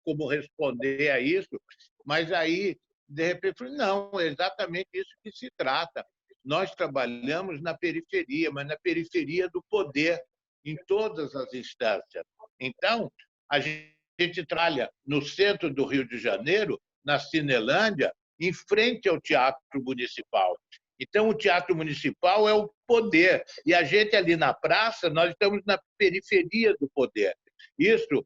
B: como responder a isso, mas aí, de repente, falei, não, é exatamente isso que se trata. Nós trabalhamos na periferia, mas na periferia do poder, em todas as instâncias. Então, a gente trabalha no centro do Rio de Janeiro, na Cinelândia, em frente ao Teatro Municipal. Então, o Teatro Municipal é o poder. E a gente ali na praça, nós estamos na periferia do poder. Isso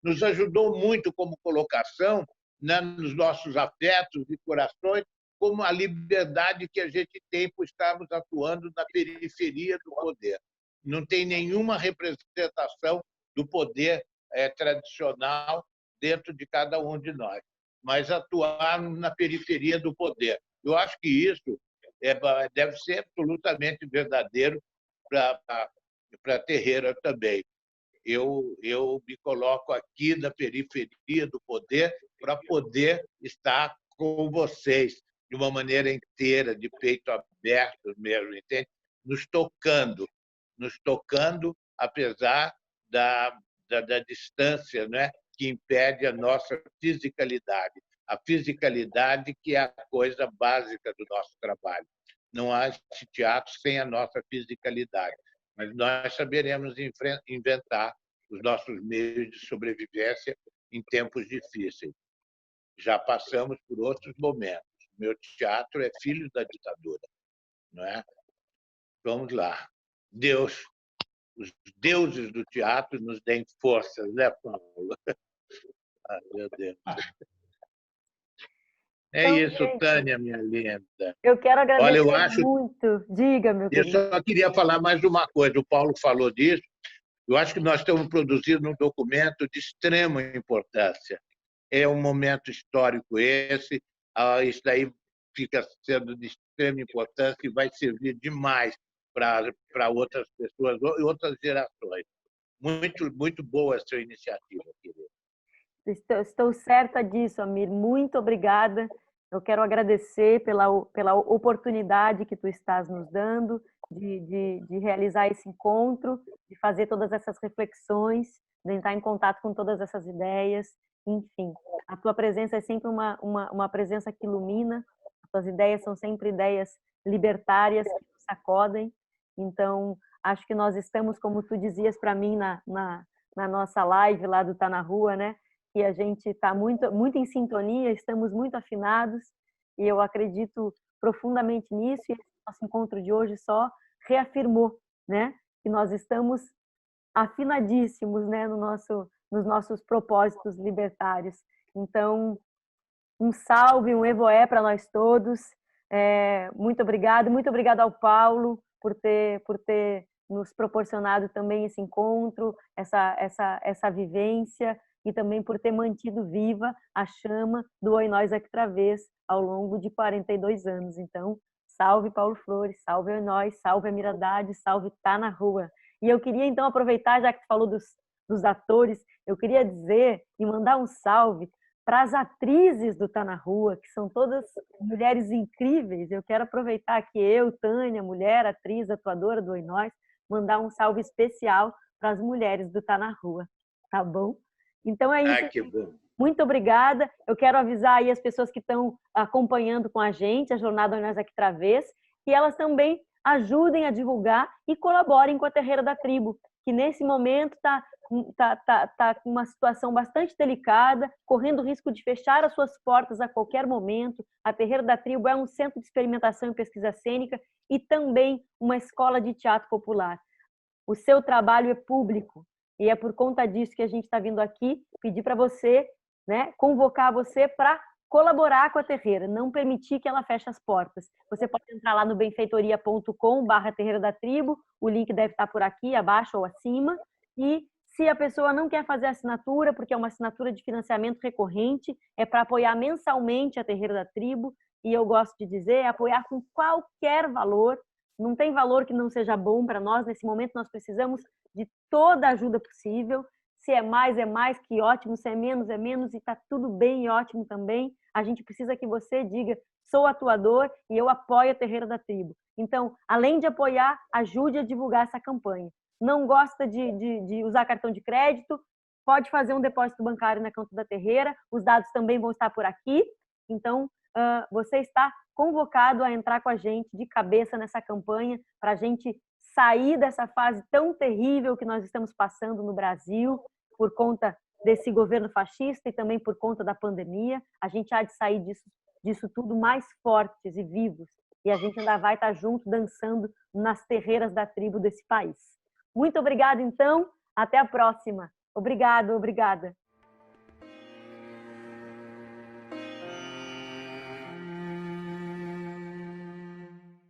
B: nos ajudou muito como colocação, né, nos nossos afetos e corações, como a liberdade que a gente tem por estarmos atuando na periferia do poder. Não tem nenhuma representação do poder tradicional dentro de cada um de nós, mas atuar na periferia do poder. Eu acho que isso deve ser absolutamente verdadeiro para a Terreira também. Eu me coloco aqui na periferia do poder para poder estar com vocês de uma maneira inteira, de peito aberto mesmo, entende? Nos tocando, apesar da distância, né, que impede a nossa fisicalidade. A fisicalidade que é a coisa básica do nosso trabalho. Não há teatro sem a nossa fisicalidade, mas nós saberemos inventar os nossos meios de sobrevivência em tempos difíceis. Já passamos por outros momentos. Meu teatro é filho da ditadura, não é? Vamos lá. Os deuses do teatro nos deem forças, né, Paulo? Ai, meu Deus. É
A: Então,
B: isso,
A: gente,
B: Tânia, minha linda.
A: eu quero agradecer
B: Olha, eu acho...
A: muito. Diga, meu
B: Eu
A: querido.
B: só queria falar mais uma coisa. O Paulo falou disso. Eu acho que nós estamos produzindo um documento de extrema importância. É um momento histórico esse. Isso daí fica sendo de extrema importância e vai servir demais para outras pessoas e outras gerações. Muito, muito boa essa iniciativa, querido.
A: Estou certa disso, Amir. Muito obrigada. Eu quero agradecer pela oportunidade que tu estás nos dando de realizar esse encontro, de fazer todas essas reflexões, de entrar em contato com todas essas ideias. Enfim, a tua presença é sempre uma presença que ilumina, as tuas ideias são sempre ideias libertárias, que nos sacodem. Então, acho que nós estamos, como tu dizias para mim na nossa live lá do Tá na Rua, né? Que a gente está muito em sintonia, estamos muito afinados, e eu acredito profundamente nisso, e esse nosso encontro de hoje só reafirmou, né, que nós estamos afinadíssimos, né, nos nossos propósitos libertários. Então, um salve, um evoé para nós todos. Muito obrigado ao Paulo por ter nos proporcionado também esse encontro, essa vivência, e também por ter mantido viva a chama do Oi Nós Aqui Outra Vez ao longo de 42 anos. Então, salve Paulo Flores, salve Oi Nós, salve Amir Haddad, salve Tá na Rua. E eu queria então aproveitar, já que tu falou dos atores, eu queria dizer e mandar um salve para as atrizes do Tá na Rua, que são todas mulheres incríveis. Eu quero aproveitar que eu, Tânia, mulher, atriz, atuadora do Oi Nós, mandar um salve especial para as mulheres do Tá na Rua, tá bom? Então é isso.
B: Que bom.
A: Muito obrigada. Eu quero avisar aí as pessoas que estão acompanhando com a gente a jornada Oi Nós Aqui Outra Vez, que elas também ajudem a divulgar e colaborem com a Terreira da Tribo, que nesse momento está com uma situação bastante delicada, correndo o risco de fechar as suas portas a qualquer momento. A Terreira da Tribo é um centro de experimentação e pesquisa cênica e também uma escola de teatro popular. O seu trabalho é público e é por conta disso que a gente está vindo aqui pedir para você, né, convocar você para colaborar com a Terreira, não permitir que ela feche as portas. Você pode entrar lá no benfeitoria.com/Terreira da Tribo, o link deve estar por aqui, abaixo ou acima, e se a pessoa não quer fazer assinatura, porque é uma assinatura de financiamento recorrente, é para apoiar mensalmente a Terreira da Tribo, e eu gosto de dizer, é apoiar com qualquer valor, não tem valor que não seja bom para nós, nesse momento nós precisamos de toda a ajuda possível, se é mais, que ótimo, se é menos, e está tudo bem e ótimo também. A gente precisa que você diga, sou atuador e eu apoio a Terreira da Tribo. Então, além de apoiar, ajude a divulgar essa campanha. Não gosta de usar cartão de crédito, pode fazer um depósito bancário na conta da Terreira, os dados também vão estar por aqui. Então, você está convocado a entrar com a gente de cabeça nessa campanha para a gente sair dessa fase tão terrível que nós estamos passando no Brasil por conta desse governo fascista e também por conta da pandemia. A gente há de sair disso tudo mais fortes e vivos e a gente ainda vai estar junto dançando nas terreiras da tribo desse país. Muito obrigada, então. Até a próxima. Obrigada.